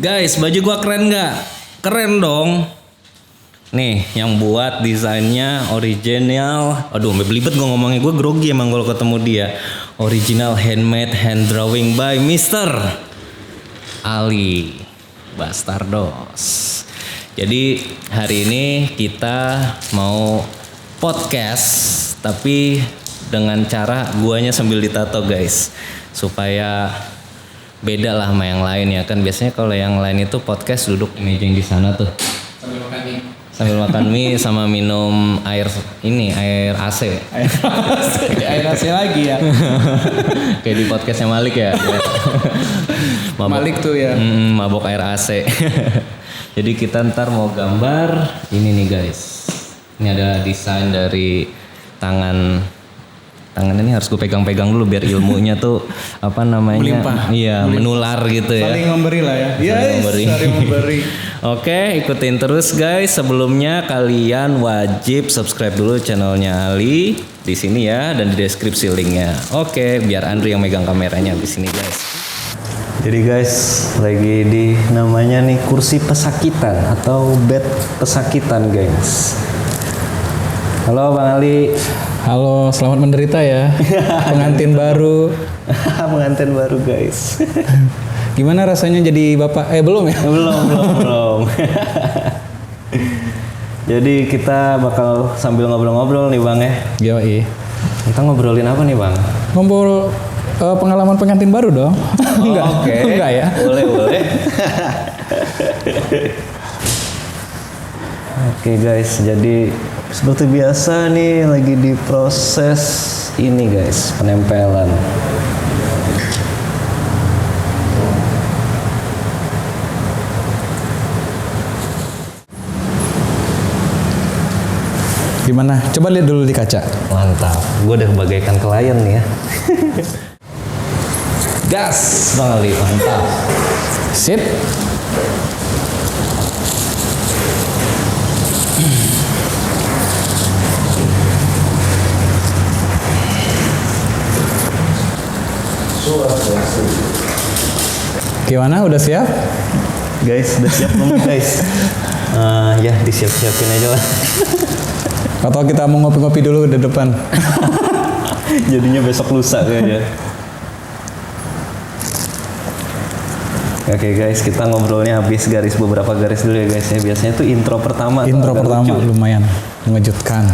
Guys, baju gua keren nggak? Keren dong. Nih, yang buat desainnya original. Aduh, belibet gua ngomongnya. Gua grogi emang kalau ketemu dia. Original handmade hand drawing by Mr. Ali Bastardos. Jadi hari ini kita mau podcast, tapi dengan cara guanya sambil ditato guys, supaya beda lah sama yang lain ya kan. Biasanya kalau yang lain itu podcast duduk meja di sana tuh sambil makan mie sama minum air AC. Air AC lagi ya. Kayak di podcastnya Malik ya. Malik tuh ya. Mabok air AC. Jadi kita ntar mau gambar ini nih guys. Ini ada desain dari tangan ini harus gue pegang-pegang dulu biar ilmunya tuh apa namanya? Melimpah. Iya, menular gitu ya. Saling memberi lah ya. Saling memberi. Oke, ikutin terus guys. Sebelumnya kalian wajib subscribe dulu channelnya Ali di sini ya, dan di deskripsi linknya. Oke, biar Andri yang megang kameranya di sini guys. Jadi guys, lagi di namanya nih kursi pesakitan atau bed pesakitan guys. Halo Bang Ali. Halo, selamat menderita ya. Pengantin baru. Pengantin baru guys. Gimana rasanya jadi bapak? Belum ya? Belum. Jadi kita bakal sambil ngobrol-ngobrol nih Bang ya. Yoi. Kita ngobrolin apa nih Bang? Ngobrol pengalaman pengantin baru dong. Enggak. Oke. Enggak ya? Boleh. Oke guys, jadi seperti biasa nih lagi di proses ini guys, penempelan. Gimana? Coba lihat dulu di kaca. Mantap, gue udah bagaikan klien nih ya. Gas, Bang Ali, mantap. Sip. Gimana? Udah siap? Guys, udah siap belum guys? Ya, disiap-siapin aja lah. Atau kita mau ngopi-ngopi dulu di depan? Jadinya besok lusa kayaknya. Oke guys, kita ngobrolnya habis beberapa garis dulu ya guys ya. Biasanya tuh intro pertama. Intro pertama lucu. Lumayan mengejutkan.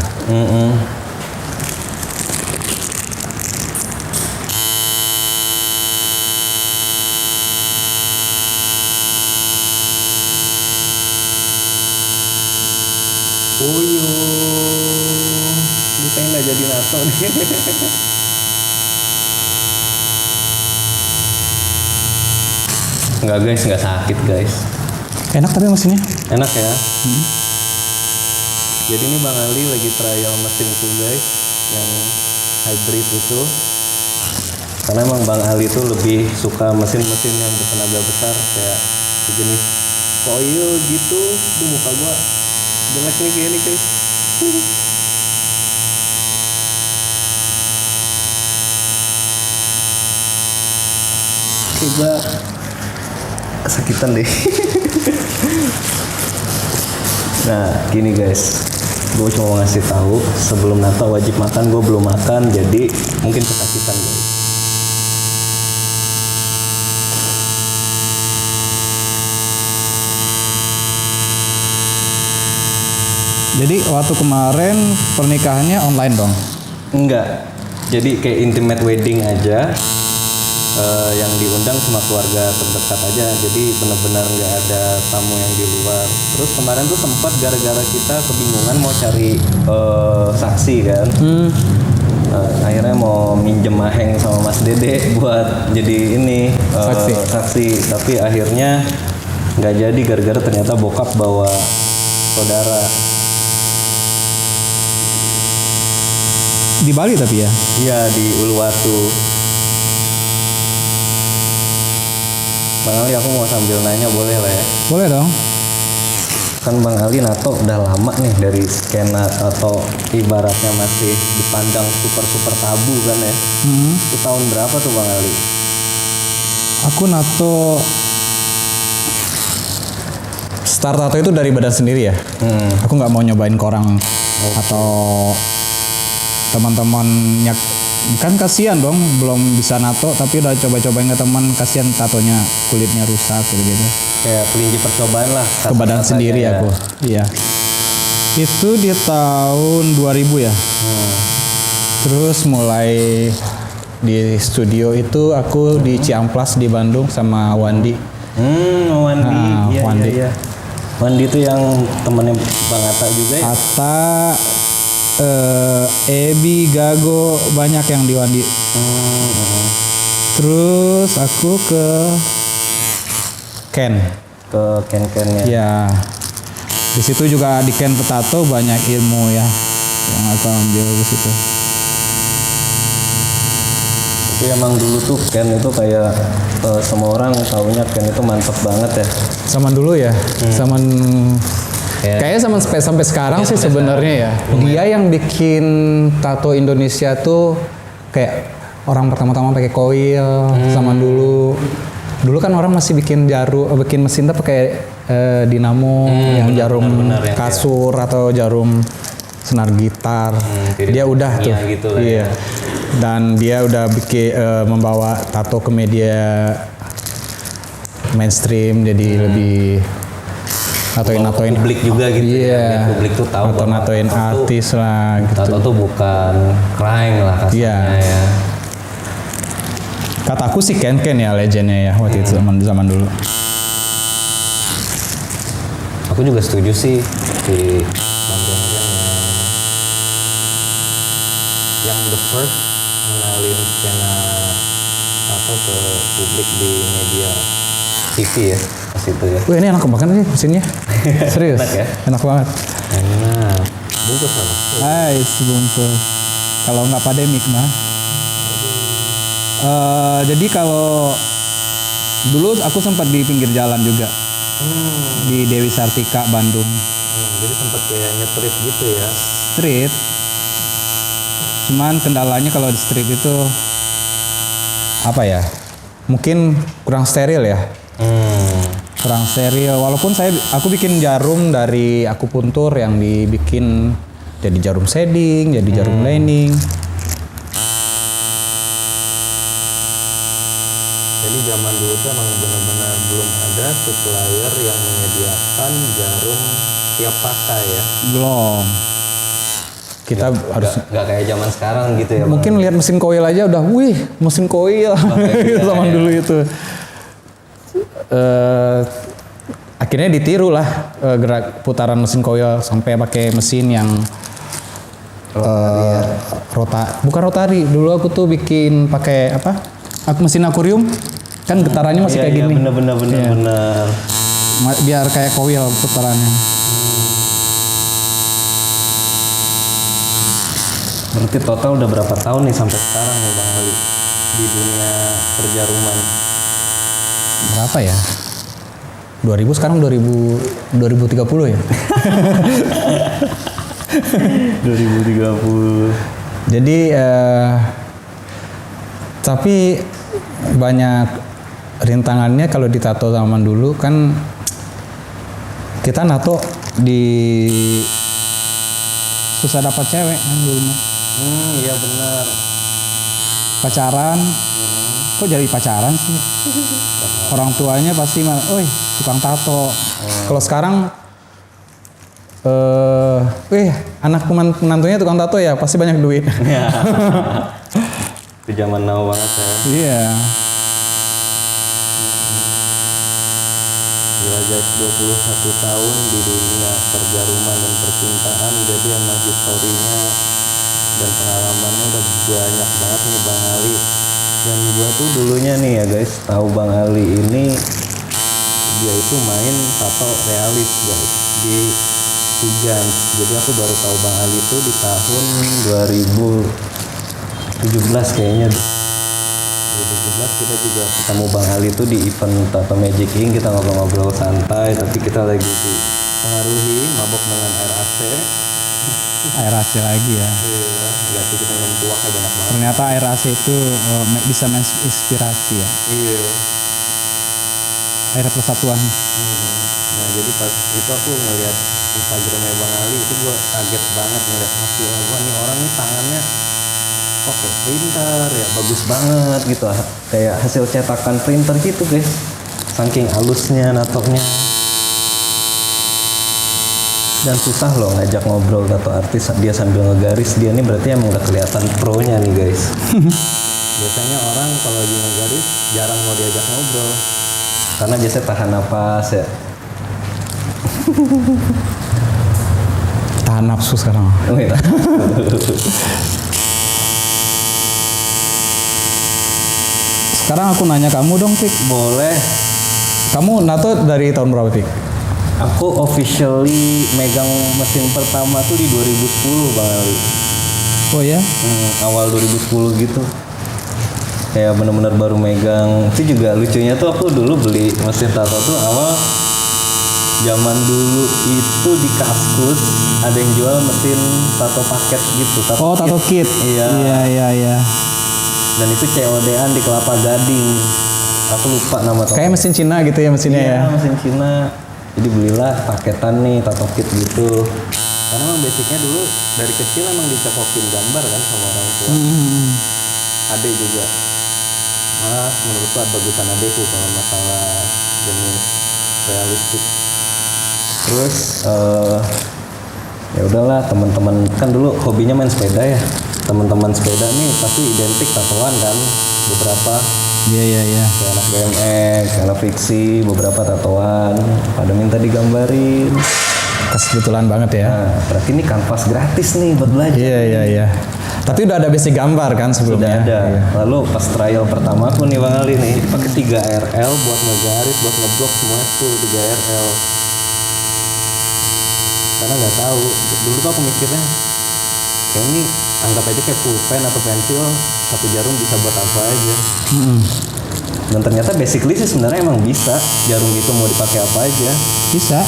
Lu pengen gak jadi nato nih. Enggak guys, nggak sakit guys. Enak tapi mesinnya? Enak ya. Jadi ini Bang Ali lagi trial mesin itu guys, yang hybrid itu. Karena emang Bang Ali tuh lebih suka mesin-mesin yang bertenaga besar, kayak sejenis coil gitu. Duh, muka gua jelek nih kayak ini guys. Coba kesakitan deh. Nah gini guys, gue cuma mau ngasih tahu sebelum nato wajib makan. Gue belum makan, jadi mungkin kesakitan guys. Jadi waktu kemarin pernikahannya online dong? Enggak, jadi kayak intimate wedding aja. Yang diundang cuma keluarga terdekat aja, jadi benar-benar nggak ada tamu yang di luar. Terus kemarin tuh sempat gara-gara kita kebingungan mau cari saksi kan. Akhirnya mau minjem Maheng sama Mas Dede buat jadi ini saksi, tapi akhirnya nggak jadi gara-gara ternyata bokap bawa saudara. Di Bali tapi ya? Iya, di Uluwatu. Bang Ali, aku mau sambil nanya boleh lah ya? Boleh dong. Kan Bang Ali nato udah lama nih dari skena atau ibaratnya masih dipandang super tabu kan ya? Itu tahun berapa tuh Bang Ali? Aku nato start tato itu dari badan sendiri ya. Aku nggak mau nyobain ke orang atau teman-teman kan kasihan dong belum bisa nato tapi udah coba-cobain ke teman, kasihan tatonya kulitnya rusak gitu. Kayak kelinci percobaan lah. Ke badan sendiri ya. aku. Iya. Itu di tahun 2000 ya. Terus mulai di studio itu aku di Ciamplas di Bandung sama Wandi. Wandi. Nah, Iya, Wandi. iya. Wandi itu yang temennya Bang Atta juga ya? Atta, Ebi, Gago, banyak yang di Wandi. Terus aku ke Ken. Ke Ken-Kennya. Ya. Di situ juga di Ken Petato banyak ilmu ya yang aku ambil di situ. Tapi emang dulu tuh Ken itu kayak semua orang taunya Ken itu mantep banget ya. Zaman dulu ya, zaman kayaknya sampai sekarang sih sebenarnya ya. Dia yang bikin tato Indonesia tuh kayak orang pertama-tama pakai koil zaman dulu. Dulu kan orang masih bikin bikin mesin tuh pakai dinamo yang jarum kasur atau jarum senar gitar. Dia udah tuh. Gitu lah iya. ya. Dan dia udah bikin membawa tato ke media mainstream jadi lebih natoin publik juga gitu. Iya. Ya. Publik tuh tahu atau natoin artis lah gitu. Tato tuh bukan crime lah kasarnya ya. Kataku sih Ken ya legendnya ya waktu itu zaman dulu. Aku juga setuju sih si Bang Ken yang the first mengenalin skena tato ke publik di media TV ya pas itu ya. Wah ini enak banget nih mesinnya. Serius. Enak ya? Enak banget. Enak. Bungkus apa? Bungkus. Kalau nggak pandemik mah. Jadi kalau dulu aku sempat di pinggir jalan juga di Dewi Sartika Bandung. Jadi sempat kayak nge-street gitu ya? Street. Cuman kendalanya kalau di street itu apa ya? Mungkin kurang steril ya. Kurang steril. Walaupun aku bikin jarum dari akupuntur yang dibikin jadi jarum shading, jadi jarum lining. Jadi zaman dulu tuh emang benar-benar belum ada supplier yang menyediakan jarum siap pakai ya. Belum. Kita harus nggak kayak zaman sekarang gitu ya. Mungkin lihat mesin koil aja udah, wih mesin koil zaman dulu itu. Akhirnya ditiru lah gerak putaran mesin koil sampai pakai mesin yang bukan rotari. Dulu aku tuh bikin pakai apa? Mesin akuarium kan getarannya masih kayak gini. Bener. Biar kayak koil putarannya. Berarti total udah berapa tahun nih sampai sekarang nih Bang Ali di dunia perjaruman? Berapa ya? 2000 sekarang 2030 ya? 2030. Jadi tapi banyak rintangannya kalau ditato zaman dulu kan kita nato susah dapat cewek kan dulu. Iya benar. Pacaran, kok jadi pacaran sih? Orang tuanya pasti oi tukang tato. Kalau sekarang, anak menantunya tukang tato ya pasti banyak duit. Itu zaman now banget ya. Iya. Jelajah 21 tahun di dunia perjaruman dan percintaan, jadi emang historinya dan pengalamannya udah banyak banget nih Bang Ali. Dan gua tuh dulunya nih ya guys, tahu Bang Ali ini dia itu main tato realis guys di Hugans. Jadi aku baru tahu Bang Ali itu di tahun 2017 kayaknya. 2017 kita juga ketemu Bang Ali tuh di event Tato Magic Ink, kita ngobrol-ngobrol santai, tapi kita lagi dipengaruhi mabok dengan air AC. Air AC lagi ya. Iya, nggak sih kita minum tuaknya banyak banget. Ternyata air AC itu bisa menginspirasi ya. Iya. Air persatuan. Nah jadi pas itu aku ngeliat Instagramnya Bang Ali itu gue kaget banget ngeliat masih wah nih orang nih tangannya kok kayak printer ya bagus banget gitu kayak hasil cetakan printer gitu guys saking halusnya natoknya. Dan susah loh ngajak ngobrol tato artis dia sambil ngegaris, dia nih berarti emang udah kelihatan pro-nya nih guys. Biasanya orang kalau lagi ngegaris jarang mau diajak ngobrol karena biasanya tahan napas ya. Tahan nafsu sekarang. Oh, iya. Sekarang aku nanya kamu dong, Pik. Boleh. Kamu nato dari tahun berapa, Pik? Aku officially megang mesin pertama tuh di 2010 Bang Ali. Oh ya? Awal 2010 gitu. Kayak bener-bener baru megang. Itu juga lucunya tuh aku dulu beli mesin tato tuh awal zaman dulu itu di Kaskus ada yang jual mesin tato paket gitu. Oh, tato kit. Iya. Iya. Dan itu COD-an di Kelapa Gading. Aku lupa nama toko. Kayak mesin Cina gitu ya mesinnya ya? Iya, mesin Cina. Jadi belilah paketan nih tato kit gitu. Karena emang basicnya dulu dari kecil emang dicekokin gambar kan sama orang tua. Ade juga. Mas, menurutku bagusan adeku kalau masalah jenis realistik. Terus ya udahlah teman-teman kan dulu hobinya main sepeda ya. Teman-teman sepeda nih pasti identik tatoan kan beberapa. Iya. Kayak anak BMX, anak fiksi, beberapa tatoan pada minta digambarin. Kebetulan banget ya. Nah, berarti ini kanvas gratis nih buat belajar. Iya. Tapi udah ada basic gambar kan sebelumnya? Sudah ada. Iya. Lalu pas trial pertama aku nih Bang Ali nih pakai 3RL buat ngegaris, buat ngeblok semua tuh 3RL. Karena nggak tahu. Dulu tuh aku mikirnya kayak ini anggap aja kayak pulpen atau pensil, satu jarum bisa buat apa aja. Dan ternyata basically sih sebenarnya emang bisa jarum itu mau dipakai apa aja. Bisa.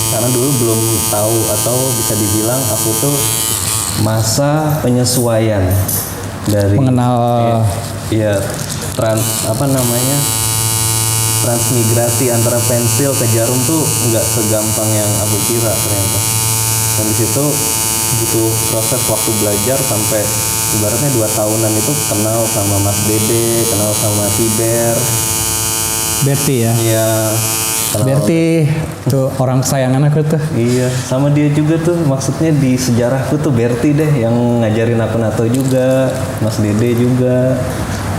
Karena dulu belum tahu atau bisa dibilang aku tuh masa penyesuaian dari mengenal transmigrasi antara pensil ke jarum tuh nggak segampang yang aku kira ternyata. Dan di situ butuh proses waktu belajar sampai ibaratnya 2 tahunan itu kenal sama Mas Dede, kenal sama Tiber. Berti ya? Iya. Berti tuh orang kesayangan aku tuh. Iya, sama dia juga tuh maksudnya di sejarahku tuh Berti deh yang ngajarin aku nato juga, Mas Dede juga.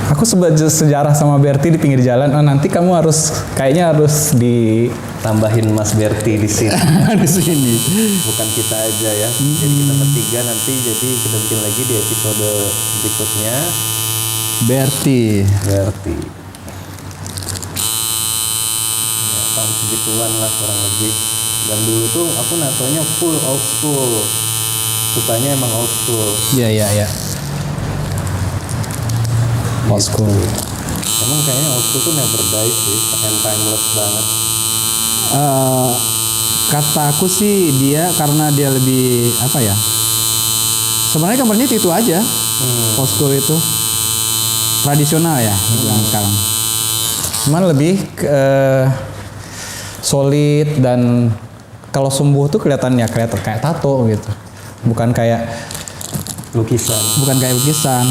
Aku sejarah sama Berti di pinggir jalan. Oh, nanti kamu kayaknya harus Tambahin Mas Berti di sini. di sini. Bukan kita aja ya. Jadi kita bertiga nanti jadi kita bikin lagi di episode berikutnya. Berti. Ya, tahun segituan lah kurang lebih. Dan dulu tuh aku natonya full old school. Sukanya emang old school. Iya. Old school. Emang kayaknya old school tuh never die sih, and timeless banget. Kata aku sih dia karena dia lebih apa ya? Sebenarnya gambarnya itu aja. Old school itu tradisional ya, bilang sekarang. Cuman lebih solid dan kalau sembuh tuh kayak tato gitu. Bukan kayak lukisan.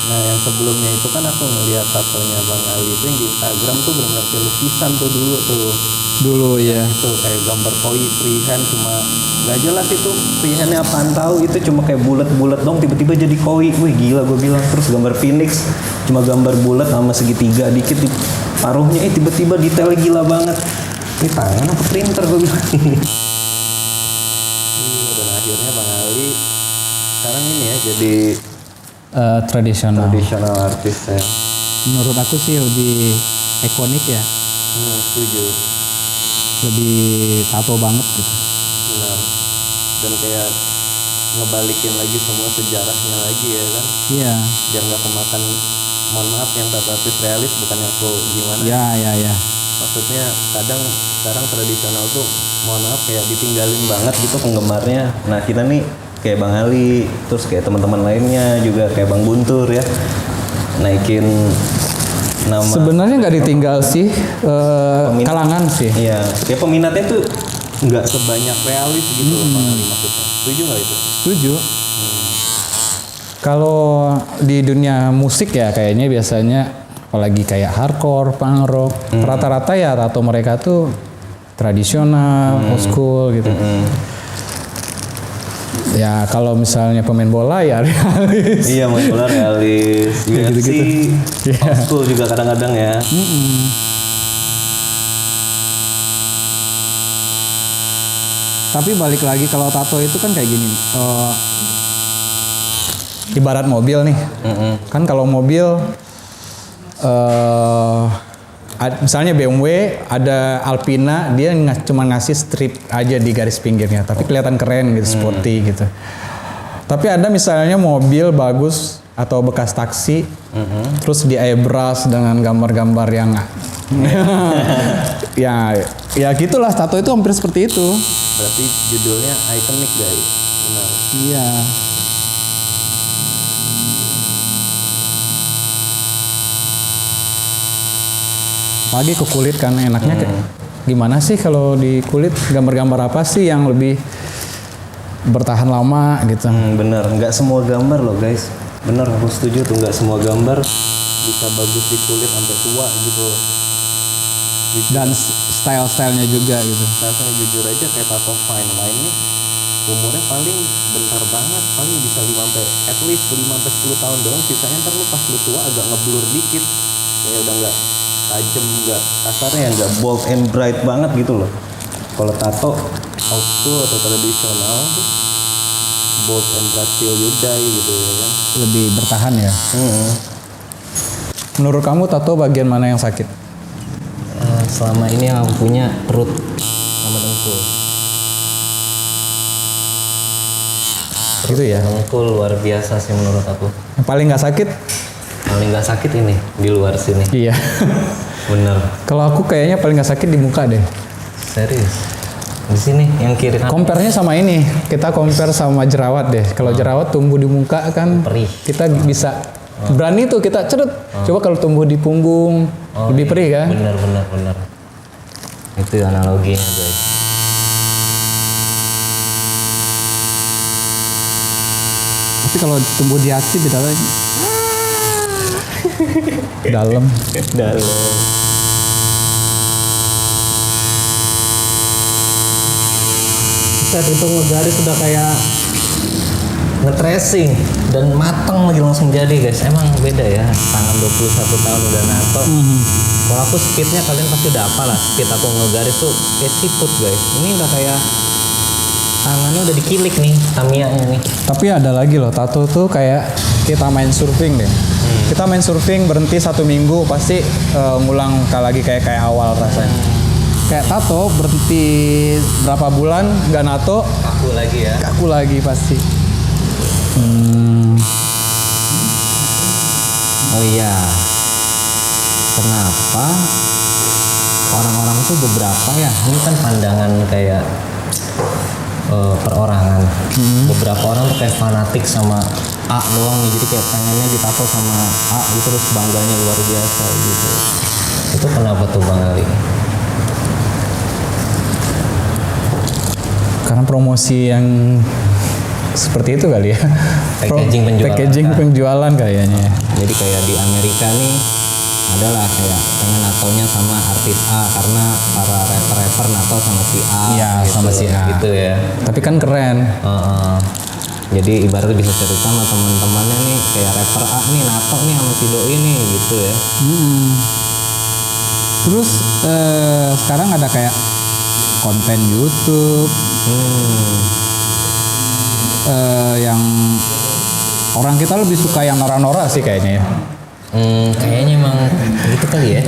Nah yang sebelumnya itu kan aku ngeliat tatonya Bang Ali itu yang di Instagram tuh benar-benar kayak lukisan tuh dulu tuh. Dulu ya. Itu kayak gambar koi freehand cuma nggak jelas itu freehandnya apaan tahu, itu cuma kayak bulat-bulat dong tiba-tiba jadi koi. Wih gila gue bilang. Terus gambar phoenix cuma gambar bulat sama segitiga dikit di paruhnya, tiba-tiba detailnya gila banget. Ini tangan apa printer gue bilang. Dan akhirnya Bang Ali sekarang ini ya jadi tradisional artis ya. Menurut aku sih lebih ikonik ya. Setuju. Lebih tato banget gitu. Benar. Dan kayak ngebalikin lagi semua sejarahnya lagi ya kan. Iya. Biar nggak kemakan, mohon maaf yang tato artis realis bukannya aku gimana. Ya. Maksudnya kadang sekarang tradisional tuh mohon maaf kayak ditinggalin banget gitu penggemarnya. Nah kita nih kayak Bang Ali, terus kayak teman-teman lainnya juga kayak Bang Guntur ya, naikin nama. Sebenarnya nggak ditinggal sih kalangan sih. Iya, ya peminatnya tuh nggak sebanyak realis gitu loh Bang Ali maksudnya. Setuju nggak itu? Setuju. Kalau di dunia musik ya kayaknya biasanya apalagi kayak hardcore, punk rock, rata-rata ya tato mereka tuh tradisional, old school gitu. Ya kalau misalnya pemain bola ya realis. Iya, main bola realis. UFC old school juga kadang-kadang ya. Tapi balik lagi kalau tato itu kan kayak gini. Ibarat mobil nih. Kan kalau mobil misalnya BMW ada Alpina, dia cuma ngasih strip aja di garis pinggirnya, tapi kelihatan keren gitu, sporty gitu. Tapi ada misalnya mobil bagus atau bekas taksi, terus di airbrush dengan gambar-gambar yang ya gitulah, tato itu hampir seperti itu. Berarti judulnya iconic guys. Benar. Iya. Pagi ke kulit kan enaknya gimana sih kalau di kulit, gambar-gambar apa sih yang lebih bertahan lama gitu. Bener, nggak semua gambar loh guys. Bener, aku setuju tuh, nggak semua gambar bisa bagus di kulit sampai tua gitu. Dan style-stylenya juga gitu. Rasanya jujur aja kayak tato fine line nih, umurnya paling bentar banget, paling bisa 5 sampai at least 5 sampai 10 tahun doang, sisanya ntar lu pas lu tua agak ngeblur dikit. Kayak udah nggak tajam, nggak kasarnya, nggak bold and bright banget gitu loh. Kalau tato old school atau tradisional tuh bold and bright till you die gitu ya kan. Lebih bertahan ya. Menurut kamu tato bagian mana yang sakit? Selama ini yang aku punya perut sama dengkul. Gitu ya. Dengkul luar biasa sih menurut aku. Yang paling nggak sakit? Paling nggak sakit ini di luar sini. Iya. Bener. Kalau aku kayaknya paling nggak sakit di muka deh. Serius. Di sini yang kiri kanan. Compare-nya sama ini, kita compare sama jerawat deh. Kalau jerawat tumbuh di muka kan, Perih. kita bisa berani tuh kita ceret. Coba kalau tumbuh di punggung, lebih perih kan? Bener. Itu analoginya guys. Tapi kalau tumbuh di hati beda lagi. Dalam. Saat itu ngegaris udah kayak nge-tracing dan matang lagi langsung jadi guys. Emang beda ya, tangan 21 tahun udah nato. Kalau aku speednya kalian pasti udah apa lah, speed aku ngegaris tuh kayak siput guys. Ini udah kayak tangannya udah dikilik nih Tamiya-nya nih. Tapi ada lagi loh, tato tuh kayak kita main surfing deh. Kita main surfing berhenti 1 minggu pasti ngulang lagi kayak awal rasanya. Kayak tato berhenti berapa bulan nggak nato, Aku lagi ya. kaku lagi pasti. Oh iya, kenapa orang-orang itu beberapa ya, ini kan pandangan kayak perorangan. Beberapa orang tuh kayak fanatik sama A doang nih, jadi kayak pengennya ditato sama A gitu, terus bangganya luar biasa gitu. Itu kenapa tuh Bang Ali? Karena promosi yang seperti itu kali ya. Packaging penjualan. Packaging penjualan kayaknya. Jadi kayak di Amerika nih adalah kayak pengen natonya sama artis A karena para rapper nato sama si A. Iya, gitu, sama si A. Gitu ya. Tapi kan keren. Jadi ibaratnya bisa cerita sama teman-temannya nih kayak rapper A nih nato nih sama si Doi nih gitu ya. Terus sekarang ada kayak konten YouTube yang orang kita lebih suka yang norak-norak sih kayaknya ya. Kayaknya emang gitu kali ya.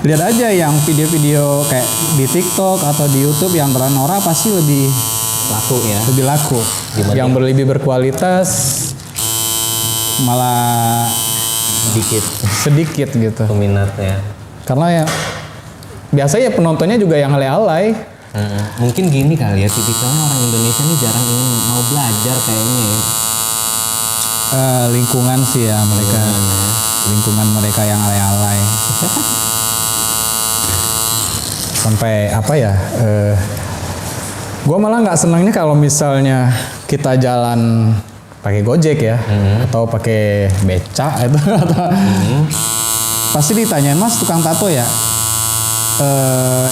Lihat aja yang video-video kayak di TikTok atau di YouTube yang norak pasti lebih Laku ya. laku. Dibanding- Yang lebih berkualitas malah sedikit gitu. Peminatnya. Karena ya biasanya penontonnya juga yang alay-alay. Mungkin gini kali ya, tipikalnya orang Indonesia nih jarang ingin mau belajar kayaknya ya. lingkungan sih ya mereka. Lingkungan mereka yang alay-alay. Sampai apa ya? Gue malah nggak senangnya kalau misalnya kita jalan pakai Gojek ya, atau pakai beca itu atau pasti ditanyain, Mas tukang tato ya?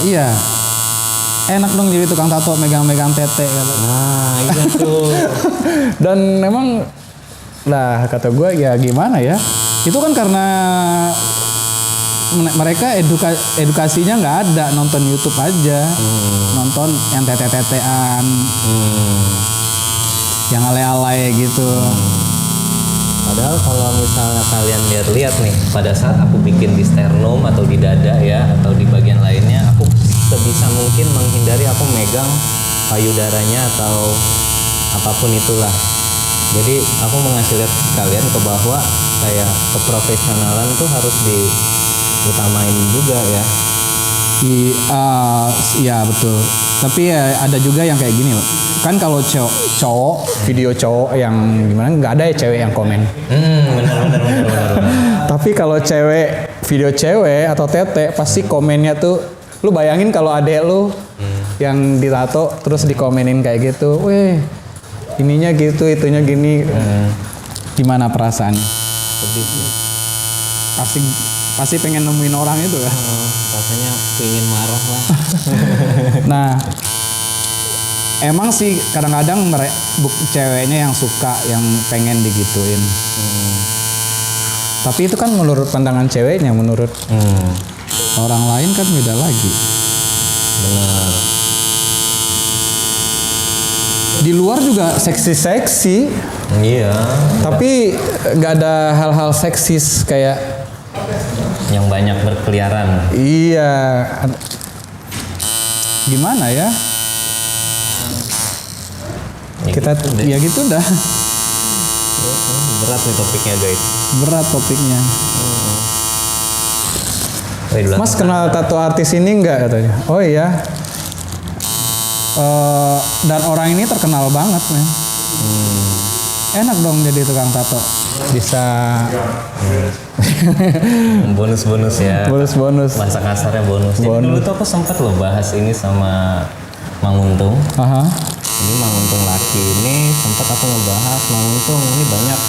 Iya. Enak dong jadi tukang tato megang-megang tete kata. Nah, iya tuh. Dan memang lah kata gue ya gimana ya? Itu kan karena mereka edukasinya nggak ada, nonton YouTube aja, nonton yang tete-tetean, yang alay-alay gitu. Padahal kalau misalnya kalian lihat nih, pada saat aku bikin di sternum atau di dada ya, atau di bagian lainnya, aku sebisa mungkin menghindari aku megang payudaranya atau apapun itulah. Jadi aku mengasih lihat kalian ke bahwa kayak keprofesionalan tuh harus diutamain juga ya. Iya betul. Tapi ya ada juga yang kayak gini loh. Kan kalau cowok video cowok yang gimana nggak ada ya cewek yang komen. Benar. Tapi kalau cewek video cewek atau tete pasti komennya tuh lu bayangin kalau adek lu yang ditato terus dikomenin kayak gitu. Weh, ininya gitu, itunya gini. Gimana perasaannya? Sedih sih. Pasti pengen nemuin orang itu ya. Rasanya pengen marah lah. Nah, emang sih kadang-kadang ceweknya yang suka, yang pengen digituin. Tapi itu kan menurut pandangan ceweknya, menurut orang lain kan beda lagi. Benar. Di luar juga seksi-seksi, Iya. tapi nggak ada hal-hal seksis kayak Yang banyak berkeliaran. iya. Gimana ya? Kita ya gitu dah. Berat nih topiknya guys. Berat topiknya. Wih, Mas kenal tato artis ini enggak katanya? Oh iya. Dan orang ini terkenal banget men. Enak dong jadi tukang tato. Bisa bonus-bonus ya. bonus. Bahasa kasarnya bonus. Jadi dulu tuh aku sempat loh bahas ini sama Mang Untung. Aha. Ini Mang Untung laki ini sempat aku ngebahas Mang Untung ini banyak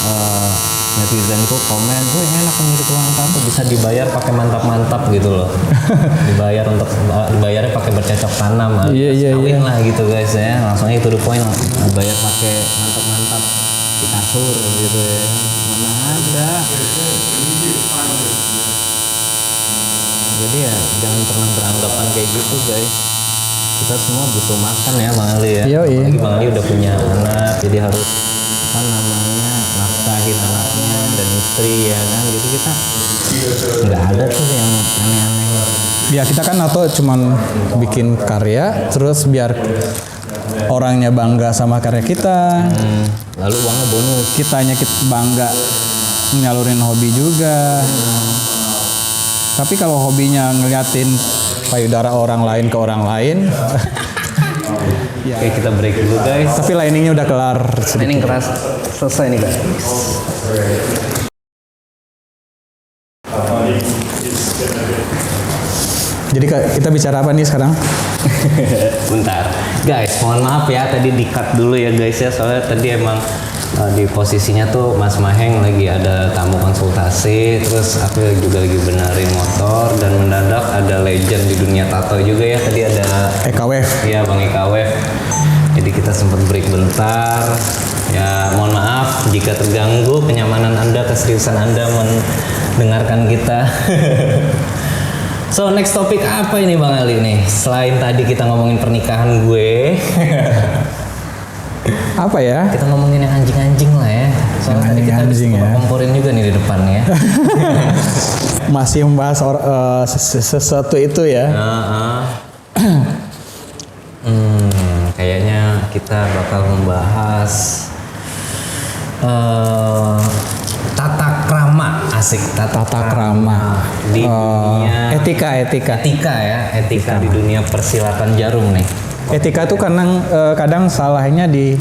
netizenku komen, "Wih enak nih jadi tukang tato, bisa dibayar pakai mantap-mantap gitu loh." Dibayarnya pakai bercocok tanam. Iya. Kawin lah gitu guys ya. Langsung itu the point, bayar pakai mantap-mantap di kasur gitu ya. Mana ada. Jadi ya jangan pernah beranggapan kayak gitu guys. Kita semua butuh makan ya Bang Ali ya. Yoi. Apalagi Bang Ali udah punya anak, jadi harus apa namanya nafkahin anaknya dan istri ya kan. Jadi kita nggak ada tuh yang aneh-aneh. Ya kita kan tato cuman bikin karya, terus biar orangnya bangga sama karya kita. Lalu uangnya bonus. Kitanya bangga nyalurin hobi juga. Tapi kalau hobinya ngeliatin payudara orang lain ke orang lain, Oke kita break dulu guys. tapi liningnya udah kelar. Ini keras selesai nih guys. Jadi kita bicara apa nih sekarang? Bentar, guys, mohon maaf ya tadi di-cut dulu ya guys ya, soalnya tadi emang di posisinya tuh Mas Maheng lagi ada tamu konsultasi, terus aku juga lagi benerin motor dan mendadak ada legend di dunia tato juga ya, tadi ada EKWF. Iya Bang EKWF. Jadi kita sempat break bentar. Ya mohon maaf jika terganggu kenyamanan Anda, keseriusan Anda mendengarkan kita. So next topik apa ini Bang Ali nih? Selain tadi kita ngomongin pernikahan gue, Apa ya? kita ngomongin yang anjing-anjing lah ya. Soalnya tadi kita Anjing-anjing bisa ya. komporin juga nih di depan ya. Masih membahas sesuatu itu ya. Kayaknya kita bakal membahas tata krama, asik Tata krama. di dunia Etika. etika di dunia persilatan jarum nih. Etika tuh kadang salahnya di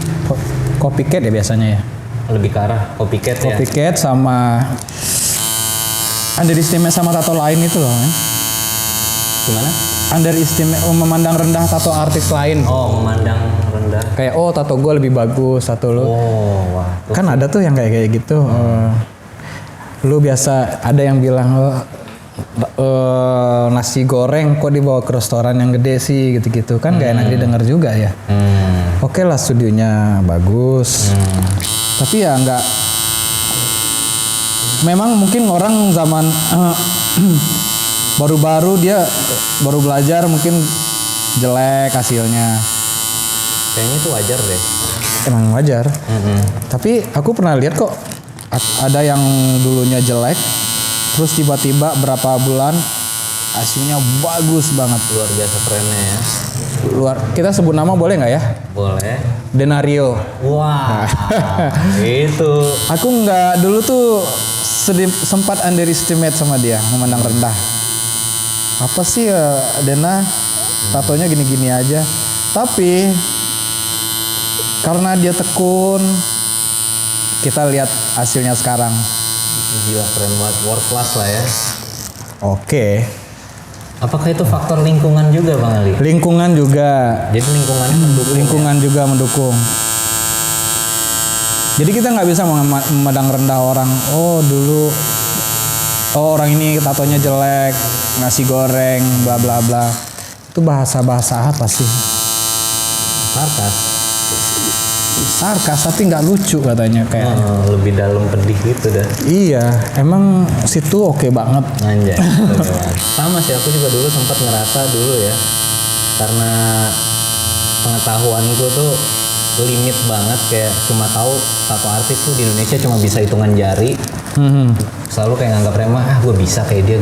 copycat ya biasanya ya. lebih ke arah copycat ya. Copycat sama underestimate sama tato lain itu loh, men. Gimana? Underestimate, memandang rendah tato artis lain. Oh, memandang rendah. Kayak tato gue lebih bagus, tato lu. Oh, wah. Kan ada tuh yang kayak gitu. Lu biasa ada yang bilang nasi goreng kok dibawa ke restoran yang gede sih gitu-gitu kan gak enak didengar juga ya. Oke lah studionya bagus. Tapi ya nggak. Memang mungkin orang zaman baru-baru dia baru belajar mungkin jelek hasilnya. Kayaknya itu wajar deh. Emang wajar. Tapi aku pernah lihat kok ada yang dulunya jelek, terus tiba-tiba berapa bulan hasilnya bagus banget. Luar biasa kerennya ya. Kita sebut nama boleh nggak ya? Boleh. Denario. Wah, itu. Aku nggak dulu tuh sempat underestimate sama dia, memandang rendah. Apa sih Dena, tatonya gini-gini aja. Tapi karena dia tekun, kita lihat hasilnya sekarang. Gila, keren banget, world class lah ya. Oke. Apakah itu faktor lingkungan juga Bang Ali? Lingkungan juga. Jadi lingkungannya mendukung. Lingkungan juga mendukung. Jadi kita nggak bisa memandang rendah orang. Dulu orang ini tatonya jelek, nasi goreng, bla bla bla. Itu bahasa apa sih? Sarkas tapi nggak lucu katanya kayak. Lebih dalam pedih gitu dah. Iya, emang situ oke banget. Anjay. Sama sih, aku juga dulu sempat ngerasa dulu ya. Karena pengetahuanku tuh limit banget, kayak cuma tahu tato artis tuh di Indonesia cuma bisa hitungan jari. Selalu kayak nganggap remah, gue bisa kayak dia.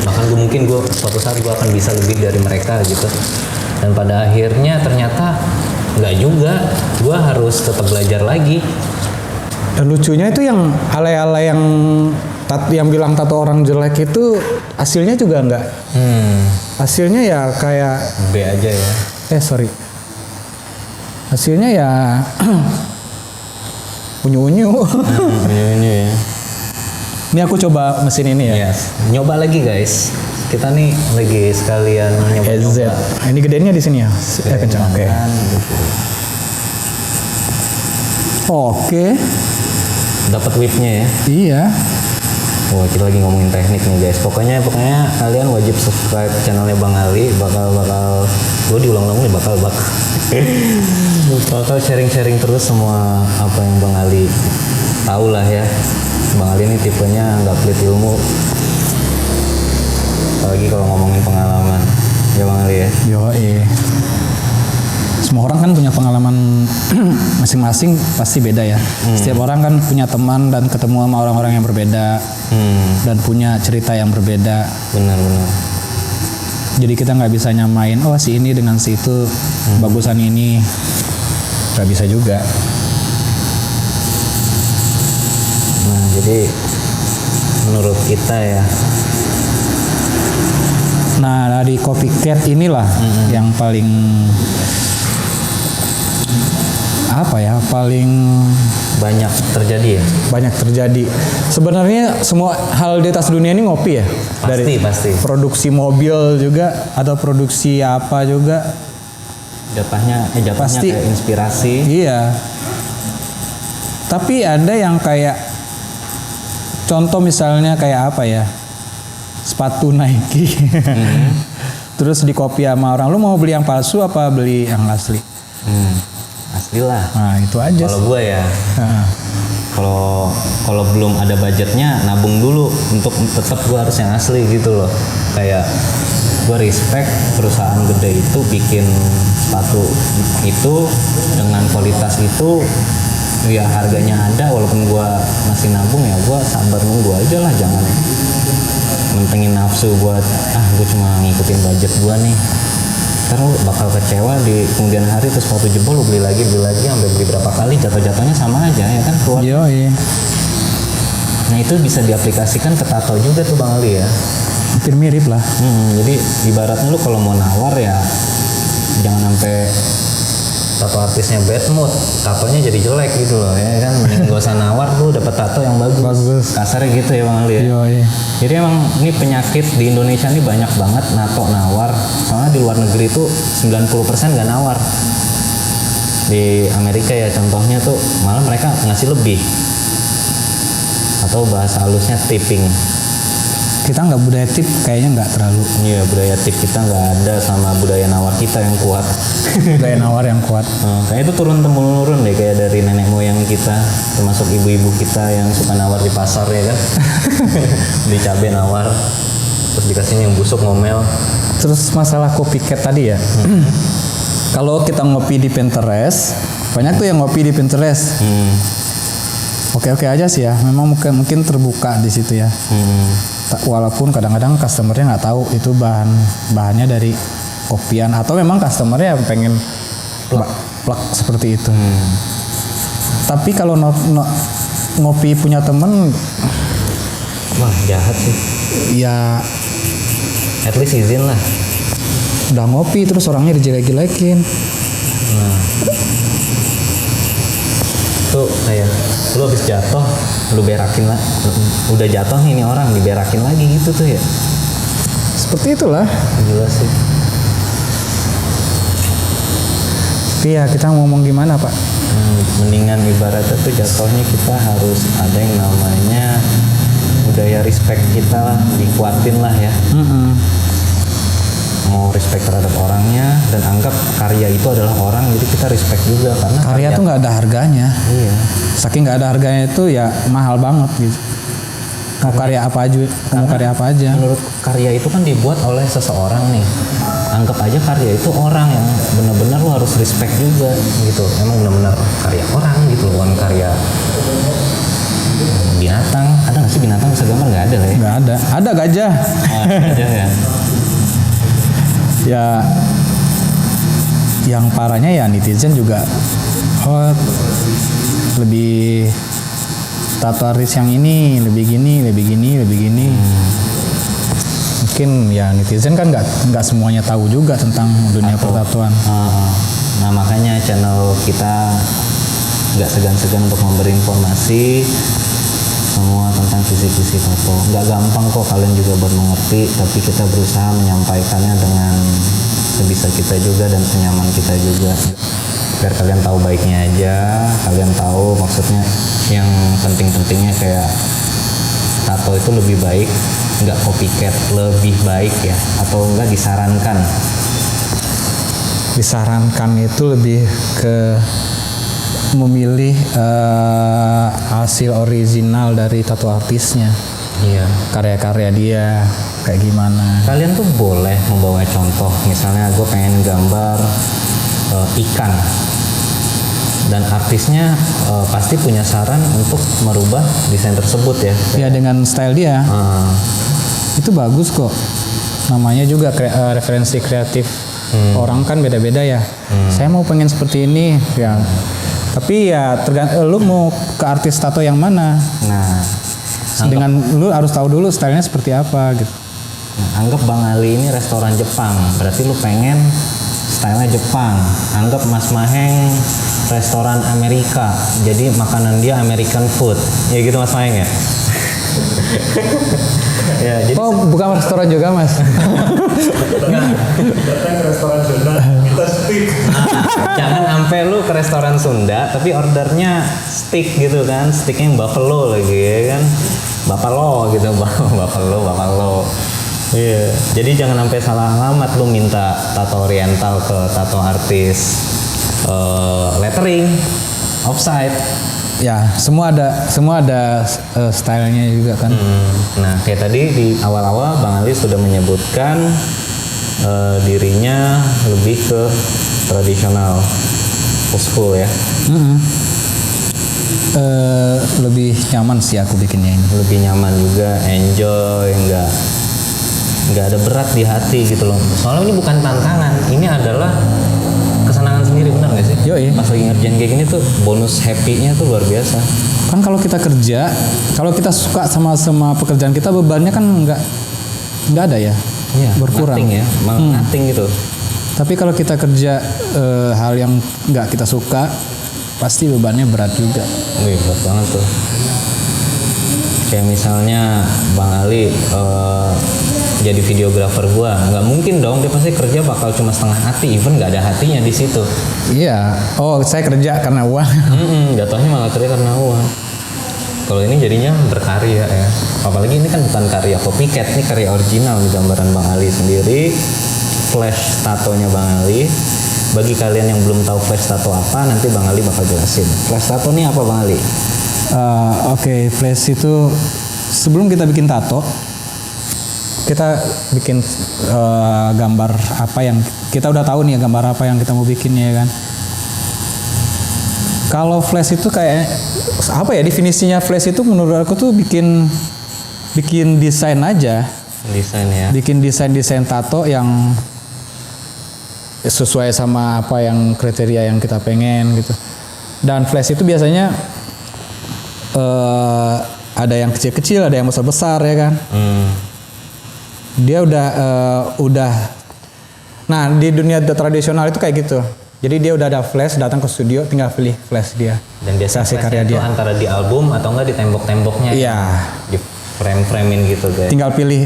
Bahkan gue suatu saat gue akan bisa lebih dari mereka gitu. Dan pada akhirnya ternyata nggak juga, gue harus tetap belajar lagi. Dan lucunya itu yang alay-alay yang bilang tato orang jelek itu hasilnya juga nggak. Hasilnya ya kayak B aja ya. Sorry. Hasilnya ya unyu-unyu. Unyu-unyu ya. Ini aku coba mesin ini ya. Yes. Nyoba lagi guys. Kita nih lagi sekalian nyoba-nyoba. Ini gedenya di sini ya. Kencang. Oke. Oke. Dapat whipnya ya. Iya. Wah, kita lagi ngomongin teknik nih guys. Pokoknya kalian wajib subscribe channelnya Bang Ali. Bakal gue diulang-ulang nih bakal sharing-sharing terus semua apa yang Bang Ali tahu lah ya. Bang Ali ini tipenya nggak pelit ilmu. Apalagi kalau ngomongin pengalaman. Ya Bang Ali ya. Semua orang kan punya pengalaman masing-masing, pasti beda ya. Setiap orang kan punya teman dan ketemu sama orang-orang yang berbeda dan punya cerita yang berbeda. Benar. Jadi kita nggak bisa nyamain, si ini dengan si itu bagusan ini, nggak bisa juga. Nah, jadi menurut kita ya. Nah, dari copycat inilah yang paling paling banyak terjadi ya. Banyak terjadi. Sebenarnya semua hal di atas dunia ini ngopi ya. Pasti. Produksi mobil juga atau produksi apa juga. Jatuhnya Pasti. kayak inspirasi. Iya. Tapi ada yang kayak contoh misalnya kayak apa ya? Sepatu Nike. Terus dikopi sama orang. Lu mau beli yang palsu apa beli yang asli? Asli lah. Nah, itu aja. Kalau gue ya. Kalau belum ada budgetnya, nabung dulu untuk tetap gue harus yang asli gitu loh. Kayak gue respect perusahaan gede itu bikin sepatu itu dengan kualitas itu, ya harganya ada, walaupun gue masih nabung ya gue sabar nunggu aja lah, jangan mentengin nafsu buat gue cuma ngikutin budget gue nih. Karena lu bakal kecewa di kemudian hari, terus sepatu jebol lu beli lagi sampai beli berapa kali, jatuh-jatuhnya sama aja ya kan keluar. Nah itu bisa diaplikasikan ke tato juga tuh Bang Ali ya. Hampir mirip lah. Jadi ibaratnya lu kalau mau nawar ya jangan sampai tato artisnya bad mood, tatonya jadi jelek gitu loh ya kan. Mending gak usah nawar, lu dapet tato yang bagus. Kasarnya gitu ya Bang Ali ya. Yoi. Jadi emang ini penyakit di Indonesia ini banyak banget nato nawar. Soalnya di luar negeri tuh 90% gak nawar. Di Amerika ya contohnya tuh malah mereka ngasih lebih. Atau bahasa halusnya tipping. Kita nggak budaya tip, kayaknya nggak terlalu. Iya, budaya tip kita nggak ada, sama budaya nawar kita yang kuat. Budaya nawar yang kuat. Kayak itu turun temurun deh, kayak dari nenek moyang kita, termasuk ibu-ibu kita yang suka nawar di pasar ya kan. Beli cabai nawar, terus dikasih yang busuk ngomel. Terus masalah copycat tadi ya. Kalau kita ngopi di Pinterest, banyak tuh yang ngopi di Pinterest. Oke-oke aja sih ya, memang mungkin terbuka di situ ya. Walaupun kadang-kadang customernya nggak tahu itu bahannya dari kopian, atau memang customernya pengen plak seperti itu. Tapi kalau ngopi punya temen, wah jahat sih. Ya At least izin lah. udah ngopi terus orangnya dijelek-jelekin. Nah, tuh kayak lu habis jatuh, lu berakin lah. Udah jatuh nih ini orang, diberakin lagi gitu tuh ya. Seperti itulah. Gila sih. Tapi ya kita ngomong gimana Pak? Mendingan ibaratnya tuh jatuhnya kita harus ada yang namanya budaya respect kita lah, dikuatin lah ya. Mau respect terhadap orangnya dan anggap karya itu adalah orang, jadi kita respect juga karena Karya tuh nggak ada harganya. Iya. Saking nggak ada harganya itu ya mahal banget gitu. Mau karya apa aja. Menurut karya itu kan dibuat oleh seseorang nih. Anggap aja karya itu orang yang benar-benar lu harus respect juga gitu. Emang benar-benar karya orang gitu, bukan karya binatang. Ada nggak sih binatang bisa gambar? Nggak ada lah ya. Nggak ada. Ada gajah. Aja ya. Ya yang parahnya ya netizen juga lebih tato artis yang ini lebih gini. Mungkin ya netizen kan nggak semuanya tahu juga tentang dunia pertatuan. Nah makanya channel kita nggak segan-segan untuk memberi informasi semua tentang kisi-kisi tato. Nggak gampang kok kalian juga buat mengerti, tapi kita berusaha menyampaikannya dengan sebisa kita juga dan senyaman kita juga. Biar kalian tahu baiknya aja, kalian tahu maksudnya yang penting-pentingnya kayak tato itu lebih baik, nggak copycat, lebih baik ya, atau enggak disarankan. Disarankan itu lebih ke memilih hasil original dari tato artisnya. Iya. Karya-karya dia kayak gimana. Kalian tuh boleh membawa contoh, misalnya gue pengen gambar ikan, dan artisnya pasti punya saran untuk merubah desain tersebut ya. Ya dengan style dia. Itu bagus kok. Namanya juga referensi kreatif. Orang kan beda-beda ya. Saya mau pengen seperti ini ya. Tapi ya tergantung lu mau ke artis tato yang mana. Nah, dengan lu harus tahu dulu stylenya seperti apa gitu. Anggap Bang Ali ini restoran Jepang, berarti lu pengen stylenya Jepang. Anggap Mas Maheng restoran Amerika, jadi makanan dia American food. Ya gitu Mas Maheng ya. Ya, jadi bukan restoran juga Mas. Datang ke restoran Sunda, minta steak. Jangan sampai lu ke restoran Sunda tapi ordernya steak gitu kan, steaknya yang buffalo lagi ya kan, buffalo gitu, buffalo. Iya, jadi jangan sampai salah alamat lu minta tato oriental ke tato artis lettering, offside. Ya, semua ada stylenya juga kan. Nah, kayak tadi di awal-awal Bang Ali sudah menyebutkan dirinya lebih ke tradisional, old school ya. Lebih nyaman sih aku bikinnya ini. Lebih nyaman juga, enjoy, nggak ada berat di hati gitu loh. Soalnya ini bukan tantangan, ini adalah kesenangan sendiri, benar nggak sih? Yoi. Pas lagi ngerjain kayak gini tuh bonus happy-nya tuh luar biasa. Kan kalau kita kerja, kalau kita suka sama pekerjaan kita, bebannya kan nggak ada ya. Iya, berkurang. nothing ya, malah nothing gitu. Tapi kalau kita kerja hal yang nggak kita suka, pasti bebannya berat juga. Wih, berat banget tuh. Kayak misalnya Bang Ali jadi videografer gua, nggak mungkin dong dia pasti kerja bakal cuma setengah hati, even nggak ada hatinya di situ. Iya. Oh, saya kerja karena uang. Jatuhnya malah kerja karena uang. Kalau ini jadinya berkarya ya. Apalagi ini kan bukan karya copycat, ini karya original nih, gambaran Bang Ali sendiri. Flash tatonya Bang Ali. Bagi kalian yang belum tahu flash tato apa, nanti Bang Ali bakal jelasin. Flash tato ini apa Bang Ali? Oke, flash itu sebelum kita bikin tato, kita bikin gambar apa yang kita udah tahu nih ya, gambar apa yang kita mau bikin ya kan. Kalau flash itu kayak apa ya, definisinya flash itu menurut aku tuh bikin desain aja. Desain ya. Bikin desain tato yang sesuai sama apa yang kriteria yang kita pengen gitu. Dan flash itu biasanya ada yang kecil-kecil, ada yang besar-besar ya kan. Dia udah. Nah, di dunia tradisional itu kayak gitu. Jadi dia udah ada flash, datang ke studio, tinggal pilih flash dia. Dan biasanya kasih flashnya itu antara di album atau enggak di tembok-temboknya. Iya. Di frame-framein gitu guys. Tinggal pilih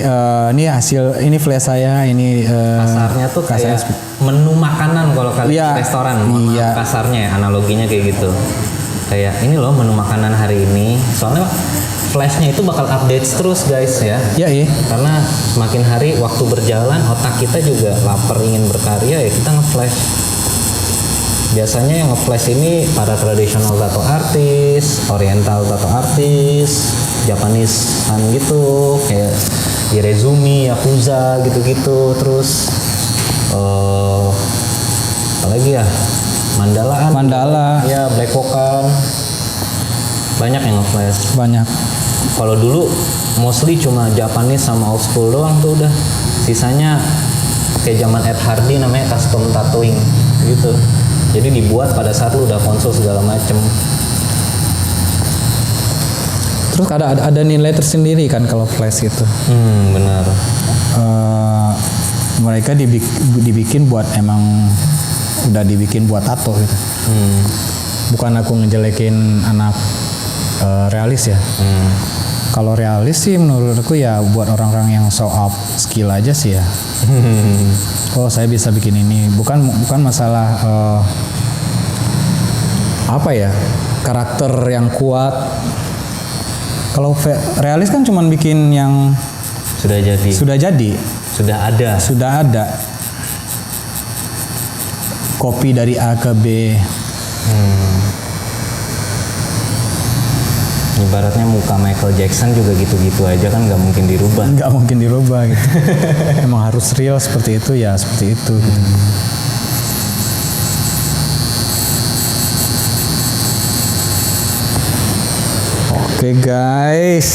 ini hasil, ini flash saya, ini Kasarnya tuh kayak menu makanan kalau kalian Iya. di restoran. Iya. Kasarnya ya, analoginya kayak gitu. Kayak ini loh menu makanan hari ini. Soalnya flashnya itu bakal update terus guys ya. Iya. Karena semakin hari waktu berjalan, otak kita juga lapar ingin berkarya ya, kita nge-flash. Biasanya yang nge-flash ini para tradisional tattoo artis, oriental tattoo artis, Japanesean gitu, kayak Irezumi, Yakuza gitu-gitu. Terus apalagi ya, Mandala, ya Black Wokan, banyak yang nge-flash. Banyak. Kalau dulu mostly cuma Japanese sama old school doang tuh udah. Sisanya kayak zaman Ed Hardy namanya custom tattooing gitu. Jadi dibuat pada saat lu udah konsul segala macem. Terus ada nilai tersendiri kan kalau flash itu. Benar. Mereka dibikin buat emang udah dibikin buat tato gitu. Bukan aku ngejelekin anak realis ya. Kalau realis sih menurutku ya buat orang-orang yang show up skill aja sih ya. Oh saya bisa bikin ini. Bukan masalah apa ya, karakter yang kuat. Kalau realis kan cuman bikin yang Sudah jadi. Sudah ada. Kopi dari A ke B. Ibaratnya muka Michael Jackson juga gitu-gitu aja kan, nggak mungkin dirubah. Nggak mungkin dirubah gitu. Emang harus real seperti itu ya, seperti itu. Gitu. Oke guys,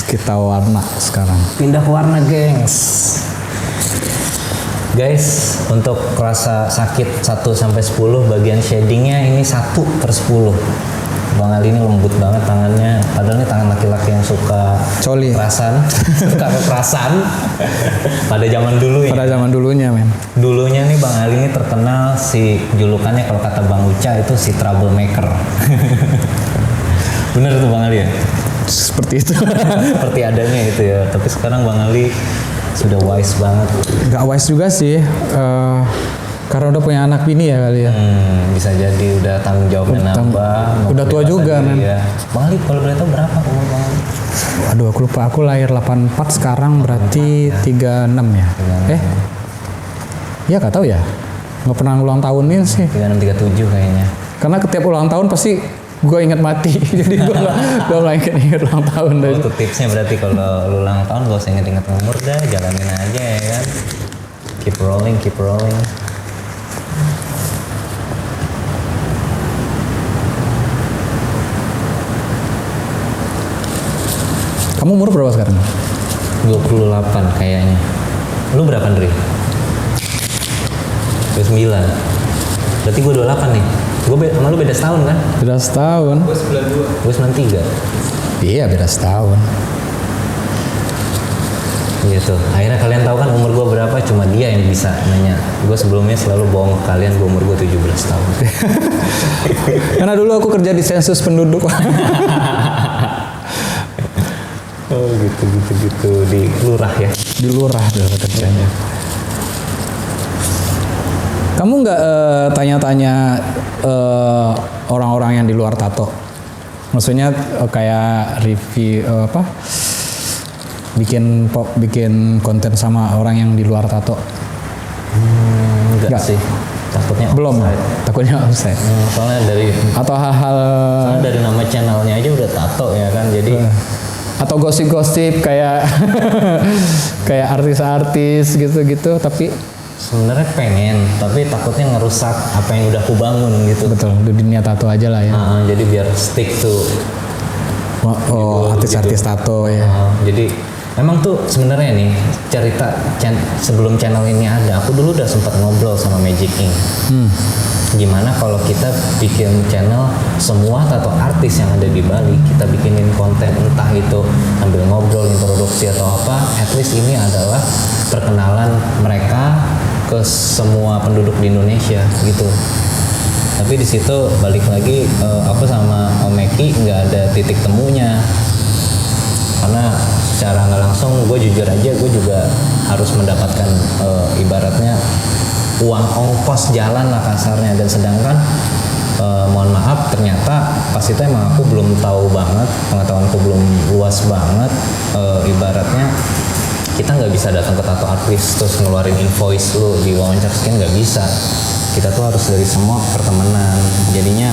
kita warna sekarang. Pindah ke warna gengs. Guys, untuk rasa sakit 1 sampai 10 bagian shadingnya ini 1/10. Bang Ali ini lembut banget tangannya, padahal ini tangan laki-laki yang suka Coli. kekerasan pada zaman dulu ya. Pada zaman dulunya men. Dulunya nih Bang Ali ini terkenal si julukannya kalau kata Bang Uca itu si troublemaker. Bener tuh Bang Ali ya? Seperti itu. Seperti adanya itu ya, tapi sekarang Bang Ali sudah wise banget. Nggak wise juga sih, karena udah punya anak bini ya kali ya. Bisa jadi udah tanggung jawabnya nambah. Udah tua juga men. Ya. Bang Ali kalau boleh tahu berapa umur Bang Ali? Aduh aku lupa, aku lahir 84 sekarang berarti 36 ya. Ya nggak tahu ya, nggak pernah ulang tahunin sih. 36-37 kayaknya. Karena setiap ulang tahun pasti gue inget mati, jadi gue nggak inget ulang tahun. Oh, itu tipsnya berarti kalau lu ulang tahun gak usah inget-inget umur dah, jalanin aja ya kan. Keep rolling. Kamu umur berapa sekarang? 28 kayaknya. Lu berapa Ndri? 29. Berarti gue 28 nih. Gue sama lu beda setahun kan? Beda setahun. Gue 93. Iya beda setahun. gitu. Akhirnya kalian tahu kan umur gue berapa, cuma dia yang bisa nanya. Gue sebelumnya selalu bohong ke kalian, gue umur gue 17 tahun. Karena dulu aku kerja di sensus penduduk. Oh gitu di lurah ya. Di lurah dulu kerjanya. Kamu nggak tanya-tanya orang-orang yang di luar tato? Maksudnya kayak review bikin konten sama orang yang di luar tato? Enggak Nggak. sih. Takutnya Belum. offside. Takutnya offside. Soalnya dari Atau hal-hal dari nama channelnya aja udah tato ya kan. Jadi atau gosip-gosip kayak kayak artis-artis gitu-gitu, tapi sebenarnya pengen, tapi takutnya ngerusak apa yang udah aku bangun gitu. betul di dunia tato aja lah ya. Jadi biar stick tuh. Oh, artis-artis tato ya. Jadi emang tuh sebenarnya nih cerita sebelum channel ini ada, aku dulu udah sempat ngobrol sama Magic Ink. Gimana kalau kita bikin channel semua tato artis yang ada di Bali, kita bikinin konten, entah itu sambil ngobrol, introduksi atau apa, at least ini adalah perkenalan mereka ke semua penduduk di Indonesia gitu. Tapi di situ balik lagi aku sama Om Eki nggak ada titik temunya, karena secara nggak langsung gue jujur aja gue juga harus mendapatkan ibaratnya uang ongkos jalan lah kasarnya, dan sedangkan mohon maaf ternyata pas itu emang aku belum tahu banget, pengetahuanku belum luas banget, ibaratnya kita nggak bisa datang ke tato artis terus ngeluarin invoice lu di wawancara sekian, nggak bisa. Kita tuh harus dari semua pertemanan, jadinya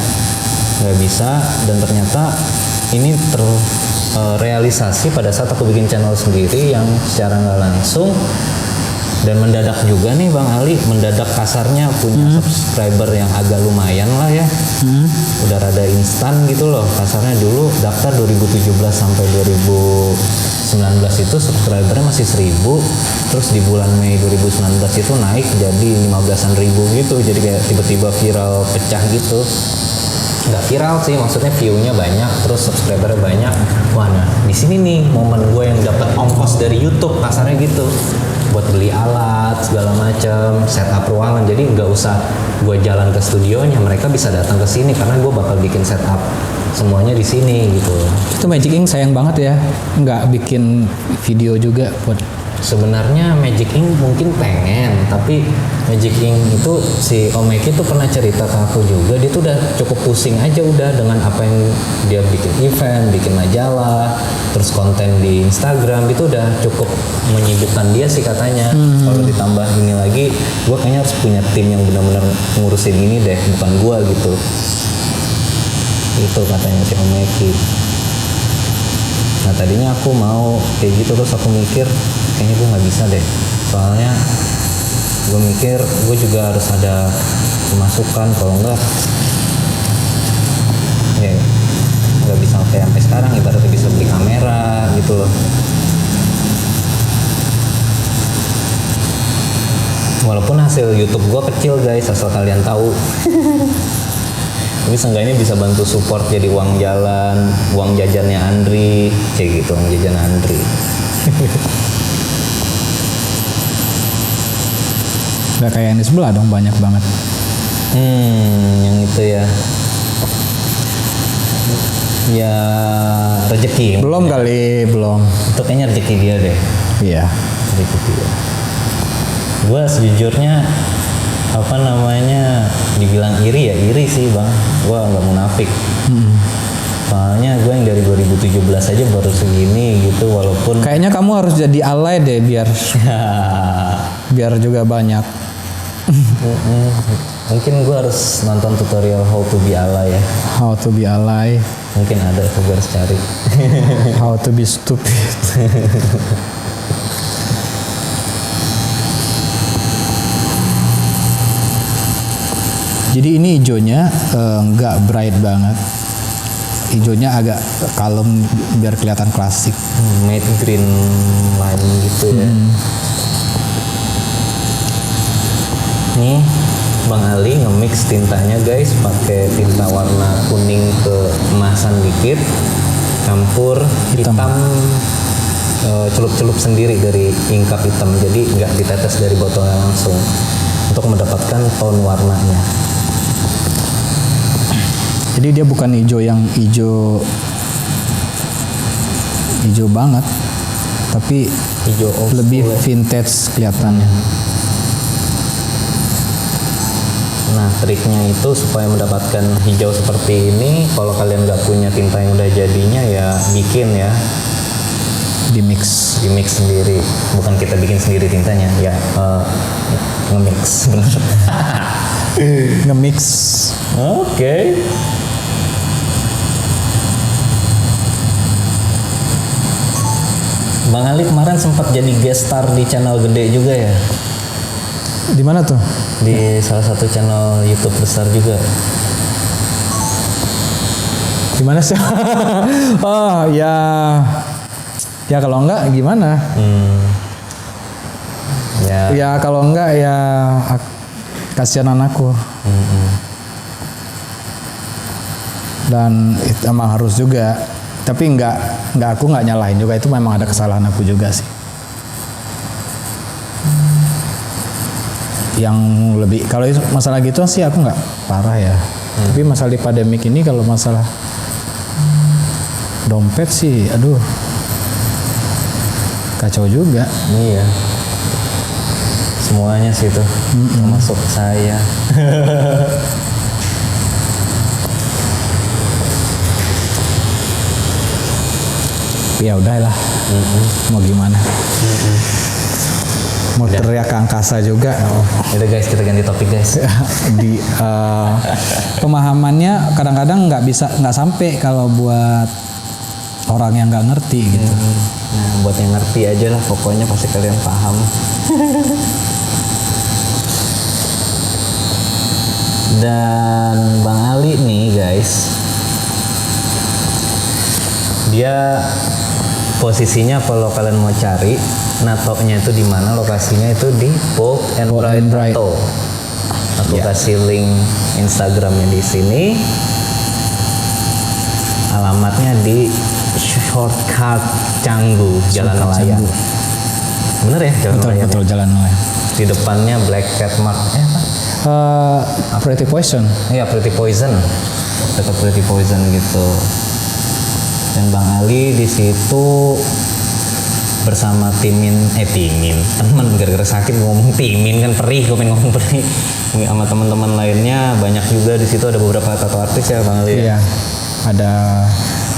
nggak bisa. Dan ternyata ini terrealisasi pada saat aku bikin channel sendiri yang secara nggak langsung. Dan mendadak juga nih Bang Ali, mendadak kasarnya punya subscriber yang agak lumayan lah ya. Udah rada instan gitu loh kasarnya. Dulu daftar 2017 sampai 2019 itu subscribernya masih 1000, terus di bulan Mei 2019 itu naik jadi 15-an ribu gitu, jadi kayak tiba-tiba viral pecah gitu. Nggak viral sih, maksudnya view-nya banyak, terus subscribernya banyak. Wah, nah di sini nih momen gue yang dapat ongkos dari YouTube kasarnya gitu, buat beli alat segala macam, setup ruangan. Jadi nggak usah gue jalan ke studionya, mereka bisa datang ke sini karena gue bakal bikin setup semuanya di sini gitu. Itu Magic Ink sayang banget ya, nggak bikin video juga buat. Sebenarnya Magic Ink mungkin pengen, tapi Magic Ink itu si Om Eki tuh pernah cerita ke aku juga, dia tuh udah cukup pusing aja udah dengan apa yang dia bikin event, bikin majalah, terus konten di Instagram, itu udah cukup menyibukkan dia sih katanya. Kalau ditambah ini lagi, gue kayaknya harus punya tim yang benar-benar ngurusin ini deh, bukan gue gitu. Itu katanya si Om Eki. Nah tadinya aku mau kayak gitu, terus aku mikir kayaknya gue nggak bisa deh, soalnya gue mikir gue juga harus ada pemasukan, kalau enggak ya nggak bisa kayak sampai sekarang ibaratnya bisa beli kamera gitu loh. Walaupun hasil YouTube gue kecil guys, asal kalian tahu. Tapi seenggaknya bisa bantu support jadi uang jalan, uang jajannya Andri, kayak gitu, uang jajan Andri. Nggak kayak yang di sebelah dong, banyak banget. Yang itu ya. Ya rezeki. Belum kali, belum. Itu kayaknya rezeki dia deh. Iya. Rezeki dia. Gue sejujurnya dibilang iri ya, iri sih Bang. Gue nggak munafik. Soalnya gue yang dari 2017 aja baru segini gitu, walaupun Kayaknya kamu harus jadi alay deh biar biar juga banyak. mungkin gue harus nonton tutorial how to be alay ya. How to be alay, Mungkin ada, gue harus cari. how to be stupid. Jadi ini hijaunya nggak bright banget. Hijaunya agak kalem biar kelihatan klasik. Matte green line gitu ya. Nih Bang Ali nge-mix tintanya guys, pakai tinta warna kuning ke emasan dikit, campur hitam celup-celup sendiri dari ingkap hitam, jadi nggak ditetes dari botolnya langsung untuk mendapatkan tone warnanya. Jadi dia bukan hijau yang hijau banget, tapi Hijau old lebih school ya. vintage kelihatannya. Nah, triknya itu supaya mendapatkan hijau seperti ini, kalau kalian nggak punya tinta yang udah jadinya ya bikin ya, Di mix. sendiri. Bukan kita bikin sendiri tintanya, ya nge-mix bener. Nge-mix. Oke. Bang Ali kemarin sempat jadi guest star di channel gede juga ya, Di mana tuh? di salah satu channel YouTube besar juga. Di mana sih? Oh ya, ya kalau enggak gimana? Ya. Ya kalau enggak ya kasihan anakku. Dan itu emang harus juga. Tapi enggak aku nggak nyalahin juga, itu memang ada kesalahan aku juga sih. Yang lebih kalau masalah gitu sih aku nggak parah ya. Tapi masalah di pandemik ini kalau masalah dompet sih, aduh kacau juga. Iya. Semuanya sih itu, termasuk saya. Ya udahlah, mau gimana? Mau teriak ke angkasa juga. Udah guys, kita ganti topik guys. Di pemahamannya kadang-kadang nggak sampai kalau buat orang yang nggak ngerti gitu. Nah, buat yang ngerti aja lah, pokoknya pasti kalian paham. Dan Bang Ali nih guys, dia posisinya kalau kalian mau cari natonya itu di mana, lokasinya itu di Bold and Bold Bright and Bright. Tattoo. Aku kasih link Instagramnya di sini. Alamatnya di Shortcut Canggu, Jalan Nelayan. Canggu. Bener ya, Jalan Nelayan. Betul jalan nelayan. Di depannya Black Cat Mark. Apa? Pretty Poison. Iya, Pretty Poison. Dekat Pretty Poison gitu. Dan Bang Ali di situ bersama temen teman gara-gara sakit ngomong timin kan perih, gue pengen ngomong perih sama teman-teman lainnya banyak juga di situ, ada beberapa tato artis ya Bang Ali. Iya. Ada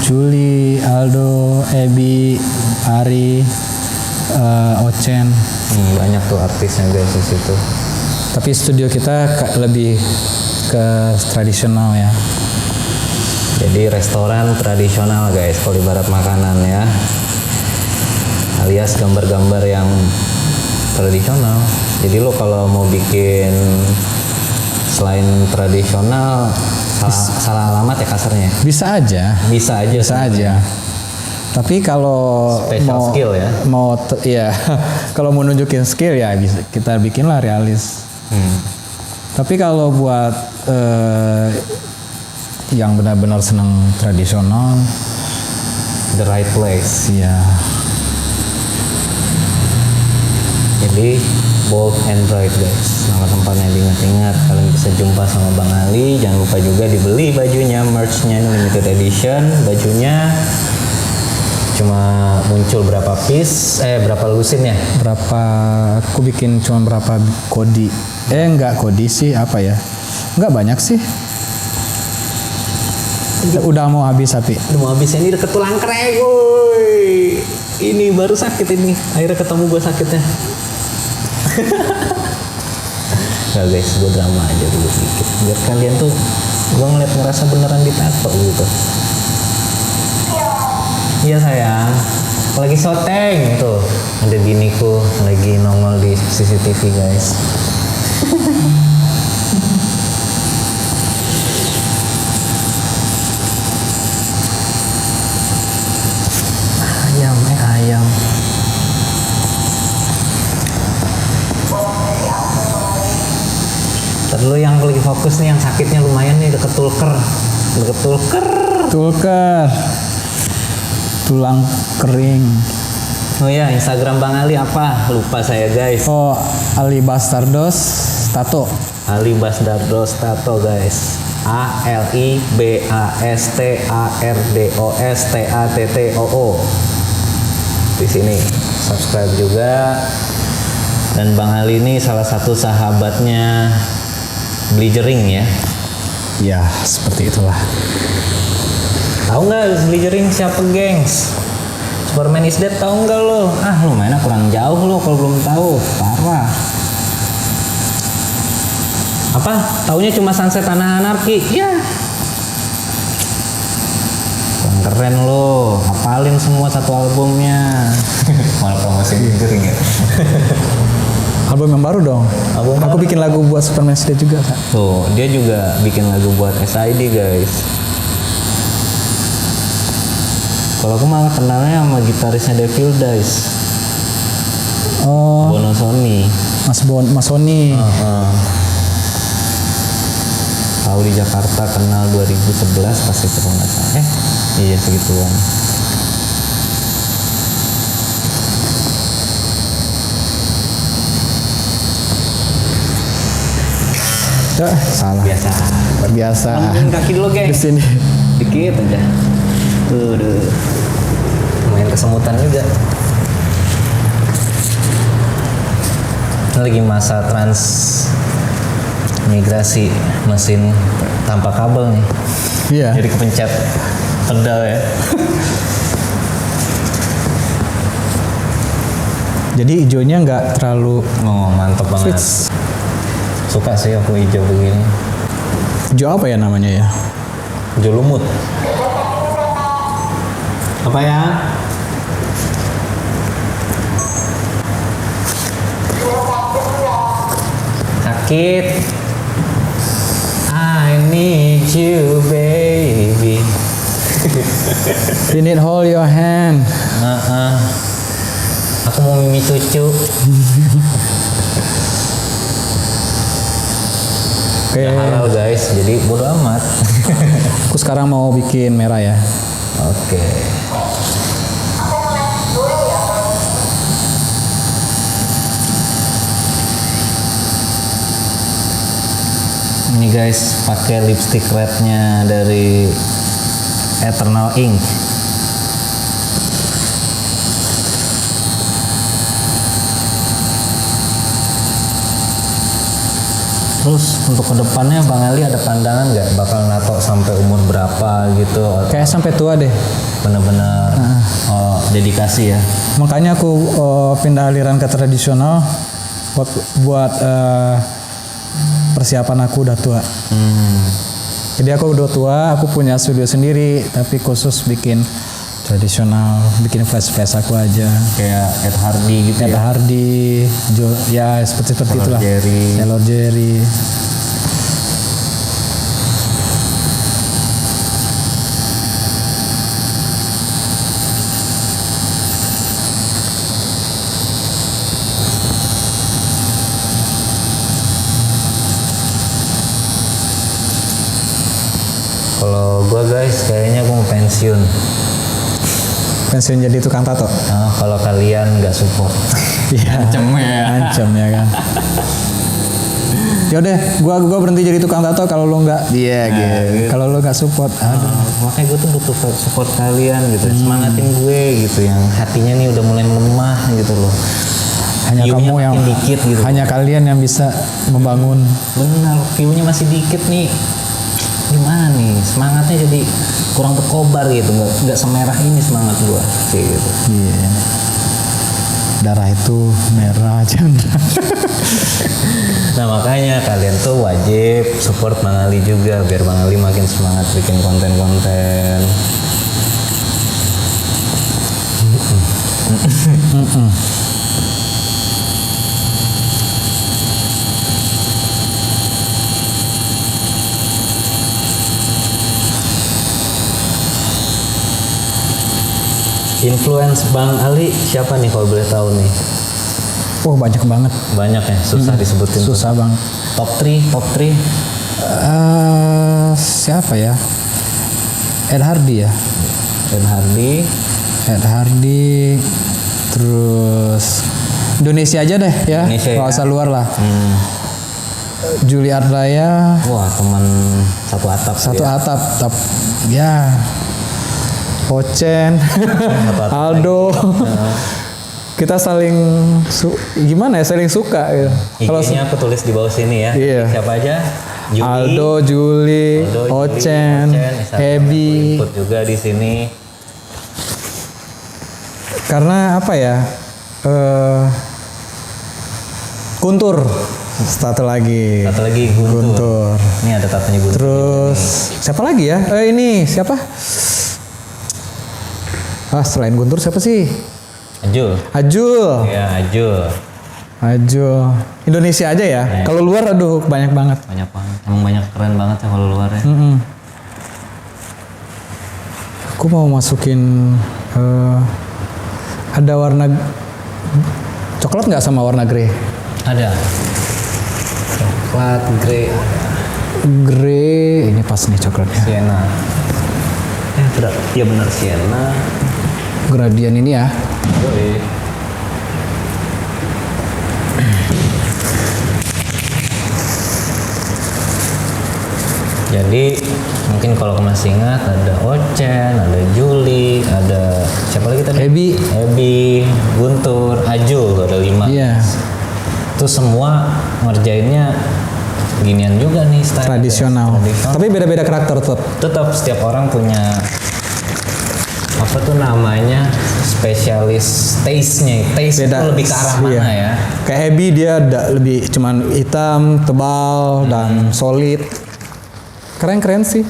Julie, Aldo, Ebi, Ari, Ocen. Banyak tuh artisnya guys di situ. Tapi studio kita lebih ke tradisional ya. Jadi restoran tradisional guys, kalau ibarat makanan ya, alias gambar-gambar yang tradisional. Jadi lo kalau mau bikin selain tradisional salah alamat ya kasarnya. Bisa aja. Bisa aja. Bisa aja. Tapi kalau Special skill ya. Iya. Kalau mau nunjukin skill ya bisa kita bikinlah realis. Tapi kalau buat yang benar-benar senang tradisional, The right place. ya Jadi Bold and Bright guys, nama tempatnya diingat-ingat. Kalian bisa jumpa sama Bang Ali. Jangan lupa juga dibeli bajunya, merchnya ini limited edition. Bajunya cuma muncul berapa piece, berapa lusin ya? berapa aku bikin cuma berapa kodi. Enggak kodi sih, apa ya? Enggak banyak sih. Udah mau habis tapi. Udah mau habis, ini deket tulang krek, woi. Ini baru sakit ini. Akhirnya ketemu gue sakitnya. Gak guys, gue drama aja dulu sedikit. Biar kalian tuh, gue ngerasa beneran ditato gitu. Iya sayang. Lagi syuting tuh. Ada biniku lagi nongol di CCTV guys. Ayam. Ntar dulu yang lagi fokus nih, yang sakitnya lumayan nih deket tulker. Tulker. Tulang kering. Oh ya, Instagram Bang Ali apa? Lupa saya guys. Oh, Ali Bastardos Tato. Ali Bastardos Tato guys. ALIBASTARDOSTATTOO. Di sini subscribe juga. Dan Bang Ali ini salah satu sahabatnya Blidgering ya. Ya, seperti itulah. Tahu nggak Blidgering siapa gengs? Superman is Dead tahu nggak lo? Ah lu mainnya kurang jauh lo kalau belum tahu. Parah. Apa? Taunya cuma Sunset Tanah Anarki. Ya. Kurang keren lo. Hafalin semua satu albumnya. Malah promosi Blidgering ya. Album yang baru dong. Album Aku baru. bikin lagu buat Superman is Dead juga, Kak. Tuh, dia juga bikin lagu buat SID guys. Kalau aku malah kenalnya sama gitarisnya Devil Dice, Oh, Bono Sony. Mas Sony. Tahu di Jakarta kenal 2011 pasti itu kalau nggak salah. Iya segituan. Salah. Biasa. Biasa. Lambungin kaki dulu geng. Di sini. Dikit aja. Tuh. Lumayan kesemutan juga. Ini lagi masa transmigrasi mesin tanpa kabel nih. Iya. Jadi kepencet pedal ya. Jadi hijaunya nggak terlalu Oh mantep banget. switch. Suka sih aku hijau begini. Hijau apa ya namanya ya? Hijau lumut. Apa ya? Sakit. I need you baby. You need hold your hand. Aku mau mimi cucu. Oke. Nggak halal guys, jadi bodo amat. Aku sekarang mau bikin merah ya. Oke. Ini guys, pakai lipstick rednya dari Eternal Ink. Terus untuk kedepannya Bang Ali ada pandangan nggak bakal nato sampai umur berapa gitu? Kayak sampai tua deh. Bener-bener dedikasi ya. Makanya aku pindah aliran ke tradisional buat persiapan aku udah tua. Jadi aku udah tua, aku punya studio sendiri, tapi khusus bikin tradisional, bikin flash aku aja. Kayak Ed Hardy gitu Ed ya. Hardy, ya seperti Taylor itulah. Jerry. Taylor Jerry. Kalau gua guys, kayaknya gua mau pensiun. Pensiun jadi tukang tato. Nah, kalau kalian nggak support. Iya. Ancam ya kan. Yaudah, gua berhenti jadi tukang tato kalau lo nggak. Iya, gitu. Kalau lo nggak support. Makanya gue tuh butuh support kalian gitu, semangatin gue gitu, yang hatinya nih udah mulai melemah gitu loh. Hanya View-nya kamu yang makin dikit gitu. hanya kalian yang bisa membangun. Benar, view-nya masih dikit nih. Gimana nih, semangatnya jadi kurang berkobar gitu, nggak semerah ini semangat gue kayak gitu. Iya. Darah itu merah Chandra. Nah makanya kalian tuh wajib support Bang Ali juga biar Bang Ali makin semangat bikin konten-konten. Influence Bang Ali siapa nih kalau boleh tahu nih? Oh banyak banget. Banyak ya, susah disebutin. tuh. Susah bang. Top 3. Siapa ya? Ed Hardy ya. Ed Hardy. Ed Hardy. Terus Indonesia aja deh ya, Indonesia nggak ya. usah luar lah. Hmm. Juliet Raya Wah, teman satu atap. satu ya. atap, ya. Ocen, atap Aldo, kita saling gimana ya, saling suka gitu. Kalau IG-nya aku tulis di bawah sini ya. Iya. Siapa aja? Juli, Aldo, Juli, Juli, Ocen, Instagram Ebi. aku input juga di sini. Karena apa ya? Guntur, satu lagi. Satu lagi Guntur. Ini ada tatonya Guntur. Terus siapa lagi ya? Ini siapa? Selain Guntur siapa sih? Ajul. Ajul. Ya, Ajul. Ajul. Indonesia aja ya. Kalau luar aduh banyak banget. Banyak banget. Emang banyak keren banget ya kalau luar ya. Aku mau masukin ada warna coklat nggak sama warna grey? Ada. Coklat, grey, Grey ini pas nih coklatnya. sienna. Iya benar sienna. Gradient ini ya. Yoi. Jadi mungkin kalau masih ingat ada Ocen, ada Juli, ada siapa lagi tadi? Ebi, Guntur, Ajul, ada 5. Iya. Itu semua ngerjainnya ginian juga nih style. Tradisional. Tapi beda-beda karakter tetap. Tetap setiap orang punya apa tuh namanya spesialis taste-nya. Taste itu lebih ke arah Iya. mana ya? Kayak Ebi dia lebih cuman hitam, tebal dan solid. Keren-keren sih.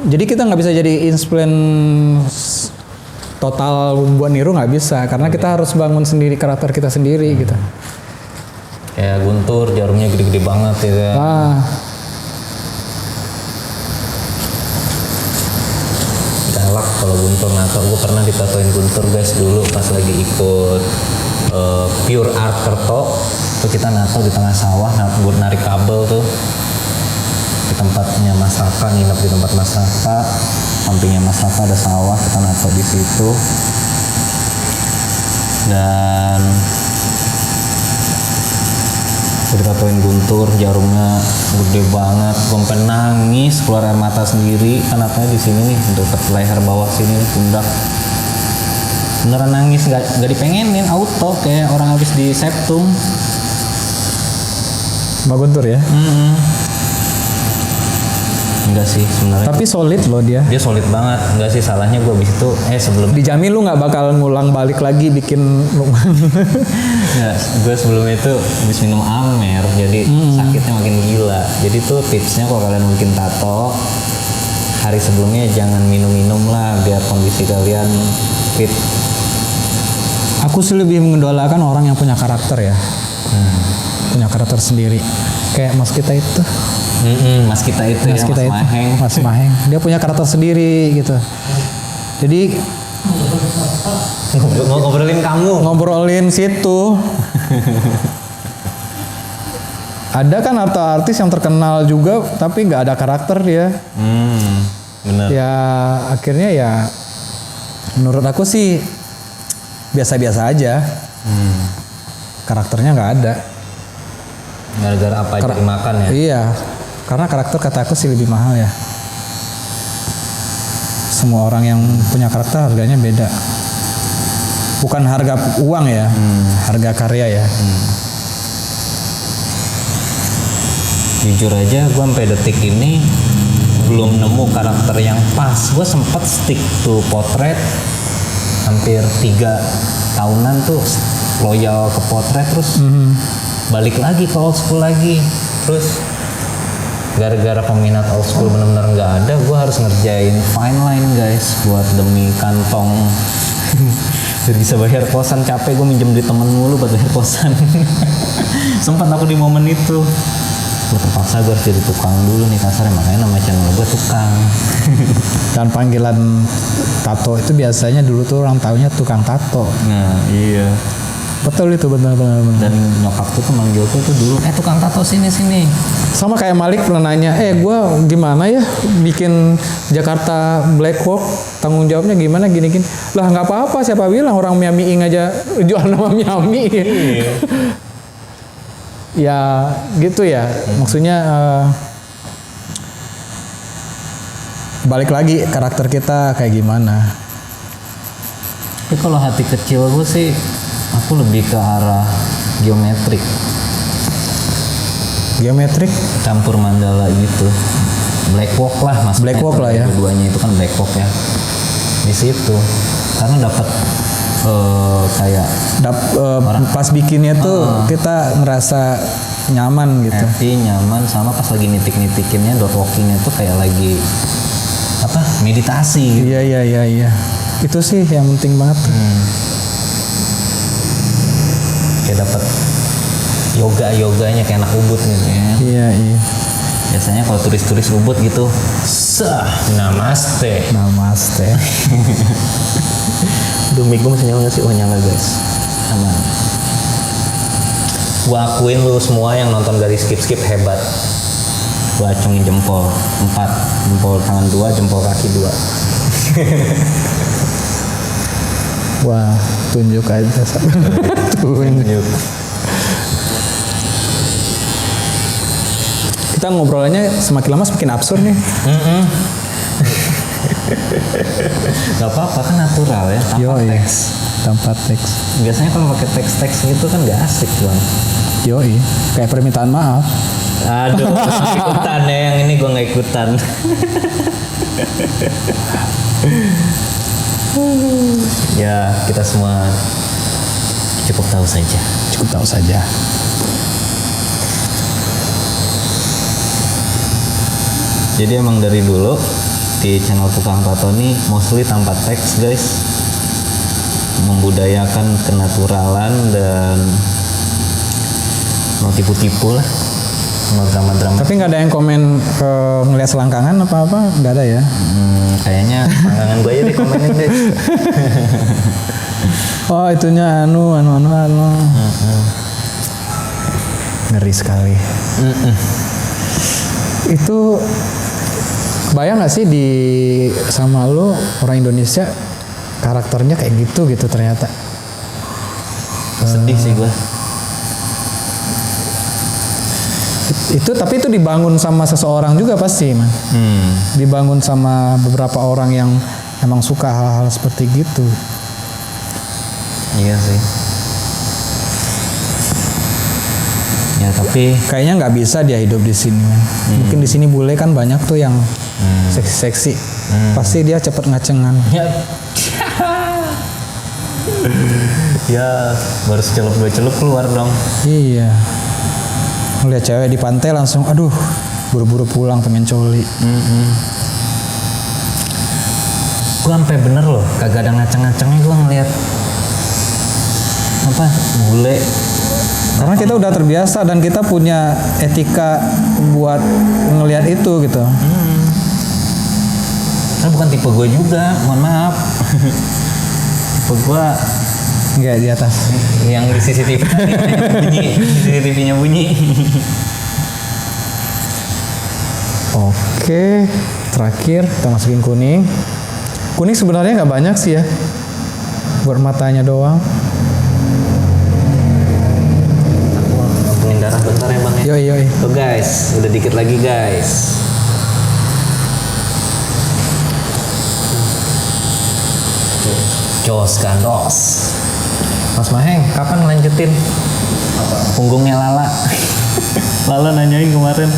Jadi kita nggak bisa jadi influence total buat niru, nggak bisa karena kita harus bangun sendiri karakter kita sendiri gitu. Kayak Guntur jarumnya gede-gede banget ya. Galak kalau Guntur nato. Gue pernah ditatoin Guntur guys dulu pas lagi ikut Pure Art Kerto. Tuh kita nato di tengah sawah buat narik kabel tuh. Di tempatnya Mas Raka, nginep di tempat Mas Raka. Sampingnya Mas Raka ada sawah, kita nato di situ. Dan gue ditatoin Guntur, jarumnya gede banget, gue sampai nangis, keluar air mata sendiri, kan natanya di sini nih, deket leher bawah sini nih, pundak. Beneran nangis, nggak dipengenin, auto kayak orang habis di septum. Mbak Guntur ya. Enggak sih sebenarnya. Tapi solid loh dia. Dia solid banget, enggak sih salahnya gue abis itu sebelum Dijamin lu nggak bakal ngulang balik lagi bikin Nggak, gue sebelum itu habis minum Amer, jadi sakitnya makin gila. Jadi tuh tipsnya kalau kalian mau bikin tato, hari sebelumnya jangan minum-minum lah, biar kondisi kalian fit. Aku sih lebih mengidolakan orang yang punya karakter ya. Punya karakter sendiri. Kayak mas kita itu. Mas kita itu Mas ya, kita Mas itu. Maheng. Mas Maheng. Dia punya karakter sendiri gitu. Jadi Ngobrolin kamu. ngobrolin situ. Ada kan artis yang terkenal juga tapi nggak ada karakter dia. Bener. Ya akhirnya ya menurut aku sih biasa-biasa aja. Karakternya nggak ada. Gara-gara apa yang dimakan ya? Iya, karena karakter kata aku sih lebih mahal ya. Semua orang yang punya karakter harganya beda. Bukan harga uang ya, harga karya ya. Jujur aja gue sampai detik ini belum nemu karakter yang pas. Gue sempet stick to potret hampir 3 tahunan tuh loyal ke potret, terus balik lagi ke old school lagi. Terus gara-gara peminat old school benar-benar nggak ada, gue harus ngerjain fine line guys buat demi kantong. Biar bisa bayar kosan, capek gue minjem duit temen mulu buat bayar kosan. Sempat aku di momen itu, gue terpaksa gue harus jadi tukang dulu nih kasarnya, makanya nama channel gue tukang. Dan panggilan tato itu biasanya dulu tuh orang taunya tukang tato. Nah iya, Betul itu benar. Dan nyokapku tuh manggilku tuh dulu, tukang tato sini. Sama kayak Malik pernah nanya, gue gimana ya bikin Jakarta Black Walk, tanggung jawabnya gimana gini-gini. Lah nggak apa-apa, siapa bilang orang Miami Ing aja jual nama Miami. Ya gitu ya, maksudnya balik lagi karakter kita kayak gimana. Tapi kalau hati kecil gue sih, aku lebih ke arah geometrik. Geometrik Campur mandala gitu. Black walk lah mas. Black walk lah ya. Keduanya itu kan black walk ya. Di situ. Karena dapat kayak pas bikinnya tuh kita ngerasa nyaman gitu. happy, nyaman, sama pas lagi nitik-nitikinnya, dot walkingnya tuh kayak lagi meditasi gitu. Iya. Itu sih yang penting banget. Kayak dapat yoganya kayak anak Ubud gitu ya. Iya. Biasanya kalau turis-turis Ubud gitu, namaste. Duh, mic gue masih nyala gak sih? Oh nyala guys, aman. Gua akuin lu semua yang nonton dari skip hebat. Gua acungin jempol 4, jempol tangan 2, jempol kaki 2. Wah, tunjuk aja. Tunjuk. Kita ngobrolnya semakin lama semakin absurd nih. Gak apa-apa kan natural ya, Tanpa teks. Biasanya kalau pakai teks gitu kan gak asik tuh. Kayak permintaan maaf. Aduh, ikutan ya, yang ini gue nggak ikutan. Ya, kita semua cukup tahu saja. Jadi emang dari dulu di channel Tukang Tato ini mostly tanpa teks guys, membudayakan kenaturalan dan mau tipu-tipu lah, mau drama-drama. Tapi nggak ada yang komen ngeliat selangkangan apa-apa, nggak ada ya? Kayaknya selangkangan gue aja deh komenin deh. Oh itunya anu. Ngeri sekali. Itu bayang nggak sih di sama lu orang Indonesia karakternya kayak gitu ternyata. Sedih sih gue. Tapi itu dibangun sama seseorang juga pasti, man. Dibangun sama beberapa orang yang emang suka hal-hal seperti gitu. Iya sih. Ya tapi kayaknya nggak bisa dia hidup di sini, man. Mungkin di sini bule kan banyak tuh yang seksi-seksi. Pasti dia cepet ngacengan. Ya baru secelup 2 celup keluar dong. Iya. Ngeliat cewek di pantai langsung, aduh, buru-buru pulang pengen coli. Gue sampai bener loh, kagak ada ngaceng-ngacengnya gue ngeliat bule. Karena kita udah terbiasa dan kita punya etika buat ngelihat itu gitu. Karena bukan tipe gue juga, mohon maaf. Tipe gue nggak di atas. Yang di CCTV bunyi, CCTV-nya bunyi. Oke, terakhir kita masukin kuning. Kuning sebenarnya nggak banyak sih ya, buat matanya doang. Aku ngomongin darah bentar ya bang ya. Yoi. Tuh guys, udah dikit lagi guys. Jos gandos. Mas Maheng, kapan lanjutin punggungnya Lala? Lala nanyain kemarin.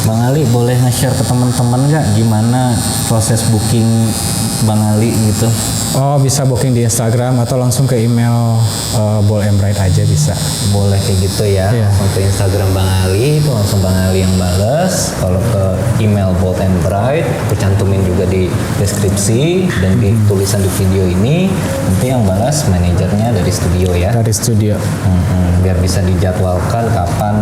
Bang Ali boleh nge-share ke teman-teman nggak gimana proses booking Bang Ali gitu? Oh bisa booking di Instagram atau langsung ke email Ball Embright aja bisa. Boleh kayak gitu ya. Iya. Langsung ke Instagram Bang Ali itu langsung Bang Ali yang bales. Kalau ke email Bold and Bright, aku cantumin juga di deskripsi dan di tulisan di video ini. Nanti yang balas manajernya dari studio ya. Dari studio. Biar bisa dijadwalkan kapan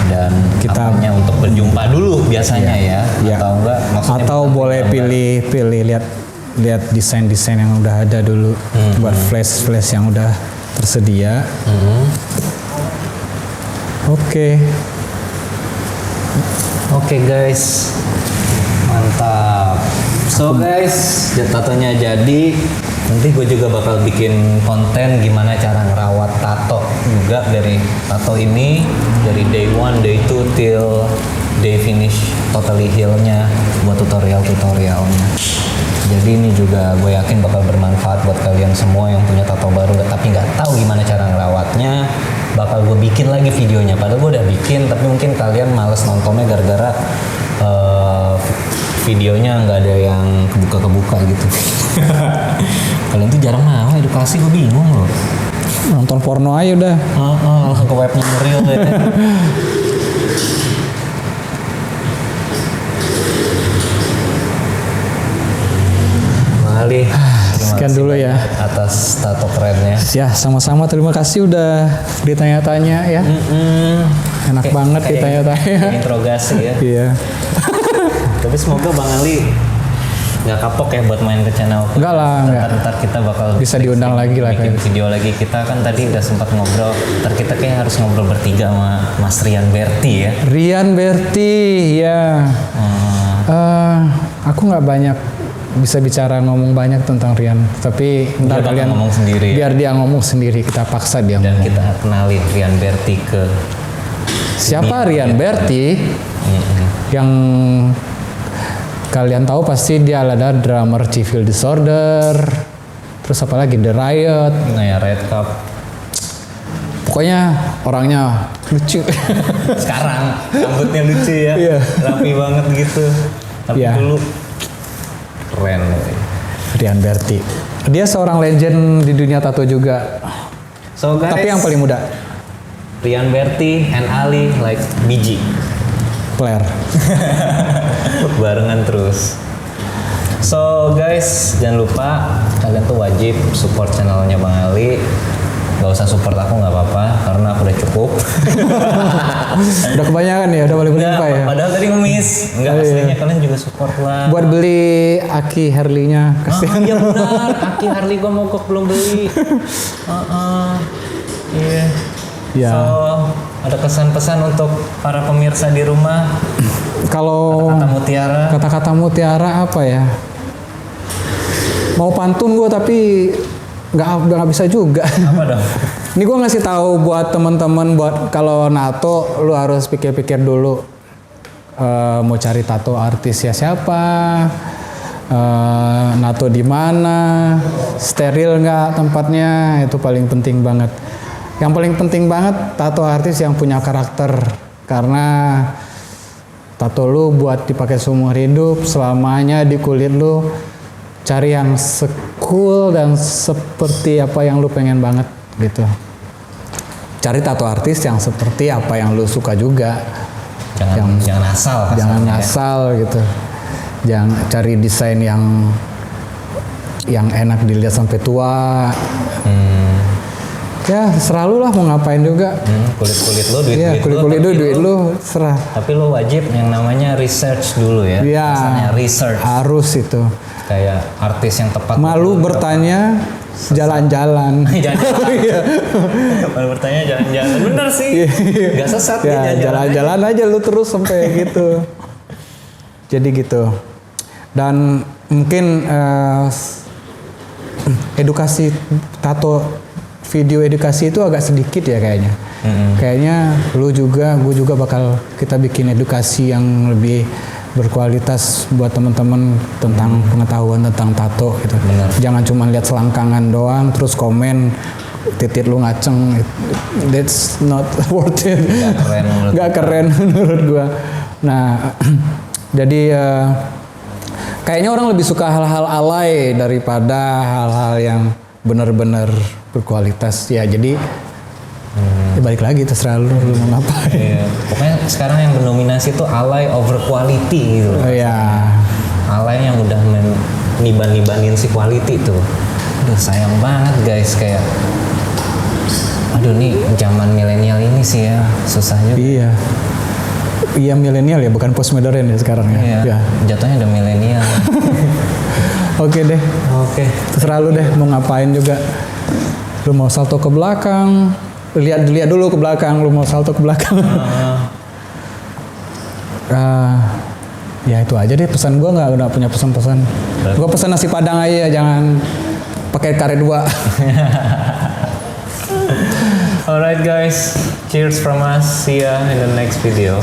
dan Kita- apanya untuk berjumpa dulu biasanya ya. Iya. Atau enggak maksudnya Atau bukan boleh gambar. pilih lihat desain-desain yang udah ada dulu buat flash yang udah tersedia. Oke. Oke guys, mantap. So guys, tatonya jadi. Nanti gue juga bakal bikin konten gimana cara ngerawat tato juga dari tato ini dari day 1, day 2 till day finish totally healnya buat tutorialnya. Jadi ini juga gue yakin bakal bermanfaat buat kalian semua yang punya tato baru tapi nggak tahu gimana cara ngerawatnya. Bakal gue bikin lagi videonya. Padahal gue udah bikin tapi mungkin kalian males nontonnya gara-gara videonya nggak ada yang kebuka gitu. Kalian tuh jarang mau edukasi, gue bingung loh. Nonton porno aja udah. Langsung ke webnya Nuril ya. Mali, Sekian dulu ya. atas tato kerennya. Ya, sama-sama terima kasih udah ditanya-tanya ya. Enak banget Kayak ditanya-tanya. interogasi ya. Iya. Tapi semoga Bang Ali nggak kapok ya buat main ke channel. Enggak lah, enggak. Ntar kita bakal Bisa diundang lagi lah bikin kayak. video lagi. Kita kan tadi udah sempat ngobrol. Ntar kita kayak harus ngobrol bertiga sama Mas Rian Berti ya. Rian Berti, ya. Aku nggak banyak bisa bicara ngomong banyak tentang Rian, tapi ntar bakal kalian ngomong sendiri ya? biar dia ngomong sendiri, kita paksa dia Dan ngomong. kita kenalin Rian Berti ke Siapa Rian Berti? Yang kalian tahu pasti dia adalah drummer Civil Disorder, terus apa lagi The Riot. nah ya Red Cup. Pokoknya orangnya lucu. Sekarang rambutnya lucu ya, Iya. rapi banget gitu. Tapi Iya. dulu keren. Rian Berti. Dia seorang legend di dunia tato juga. So guys, Tapi yang paling muda, Rian Berti and Ali like biji. Claire. Barengan terus. So guys, jangan lupa kalian tuh wajib support channelnya Bang Ali. Gak usah support aku nggak apa-apa karena aku udah cukup. Udah kebanyakan ya, udah boleh berlimpah ya. Padahal tadi ngemis. Enggak, Oh, iya. aslinya kalian juga support lah. Buat beli Aki Harley-nya, kasihan. Iya benar, Aki Harley gua mogok belum beli. Iya. Ya. So, ada kesan-pesan untuk para pemirsa di rumah. Kalau Kata Mutiara. kata-kata mutiara apa ya? Mau pantun gue tapi nggak bisa juga. Apa dong? Ini gue ngasih tahu buat teman-teman buat kalau nato lu harus pikir-pikir dulu mau cari tato artis ya siapa, nato di mana, steril nggak tempatnya, itu paling penting banget. Yang paling penting banget tato artis yang punya karakter karena tato lu buat dipakai seumur hidup selamanya di kulit lu. Cari yang cool dan seperti apa yang lu pengen banget gitu. Cari tato artis yang seperti apa yang lu suka juga. Jangan asal. Jangan kasarnya ya. asal gitu. Jangan cari desain yang enak dilihat sampai tua. Ya terserah lu lah mau ngapain juga. Kulit-kulit lu, duit-duit Iya kulit-kulit tapi duit lu serah. Tapi lu wajib yang namanya research dulu ya. Iya. Kasarnya research. Harus itu. Kayak artis yang tepat. Malu untuk- bertanya jalan-jalan. Jalan-jalan. Iya. Malu bertanya jalan-jalan. Bener sih. Gak sesat Ya dia jalan-jalan aja lu terus sampai gitu. Jadi gitu. Dan mungkin edukasi tato, video edukasi itu agak sedikit ya kayaknya. Kayaknya gue juga bakal kita bikin edukasi yang lebih berkualitas buat teman-teman tentang pengetahuan tentang tato gitu. Jangan cuma lihat selangkangan doang terus komen titik lu ngaceng, that's not worth it. Nggak keren menurut gua. Nah, jadi kayaknya orang lebih suka hal-hal alay daripada hal-hal yang benar-benar berkualitas ya. Jadi Ya balik lagi terserah lu mau ngapain. Iya. Pokoknya sekarang yang mendominasi tuh alay over quality gitu. Oh ya. Alay yang udah niban-nibanin si quality tuh. Aduh sayang banget guys, kayak aduh nih zaman milenial ini sih ya susah juga. Iya. Iya milenial ya, bukan postmodern ya sekarang ya. Iya. Ya. Jatuhnya udah milenial. Oke deh. Oke. Terserah lu deh mau ngapain juga. Lu mau salto ke belakang, lihat dulu ke belakang, lu mau salto ke belakang. Ya itu aja deh pesan gua, nggak punya pesan-pesan. Gua pesan nasi padang aja, jangan pakai karet 2. Alright guys, cheers from us. See ya in the next video.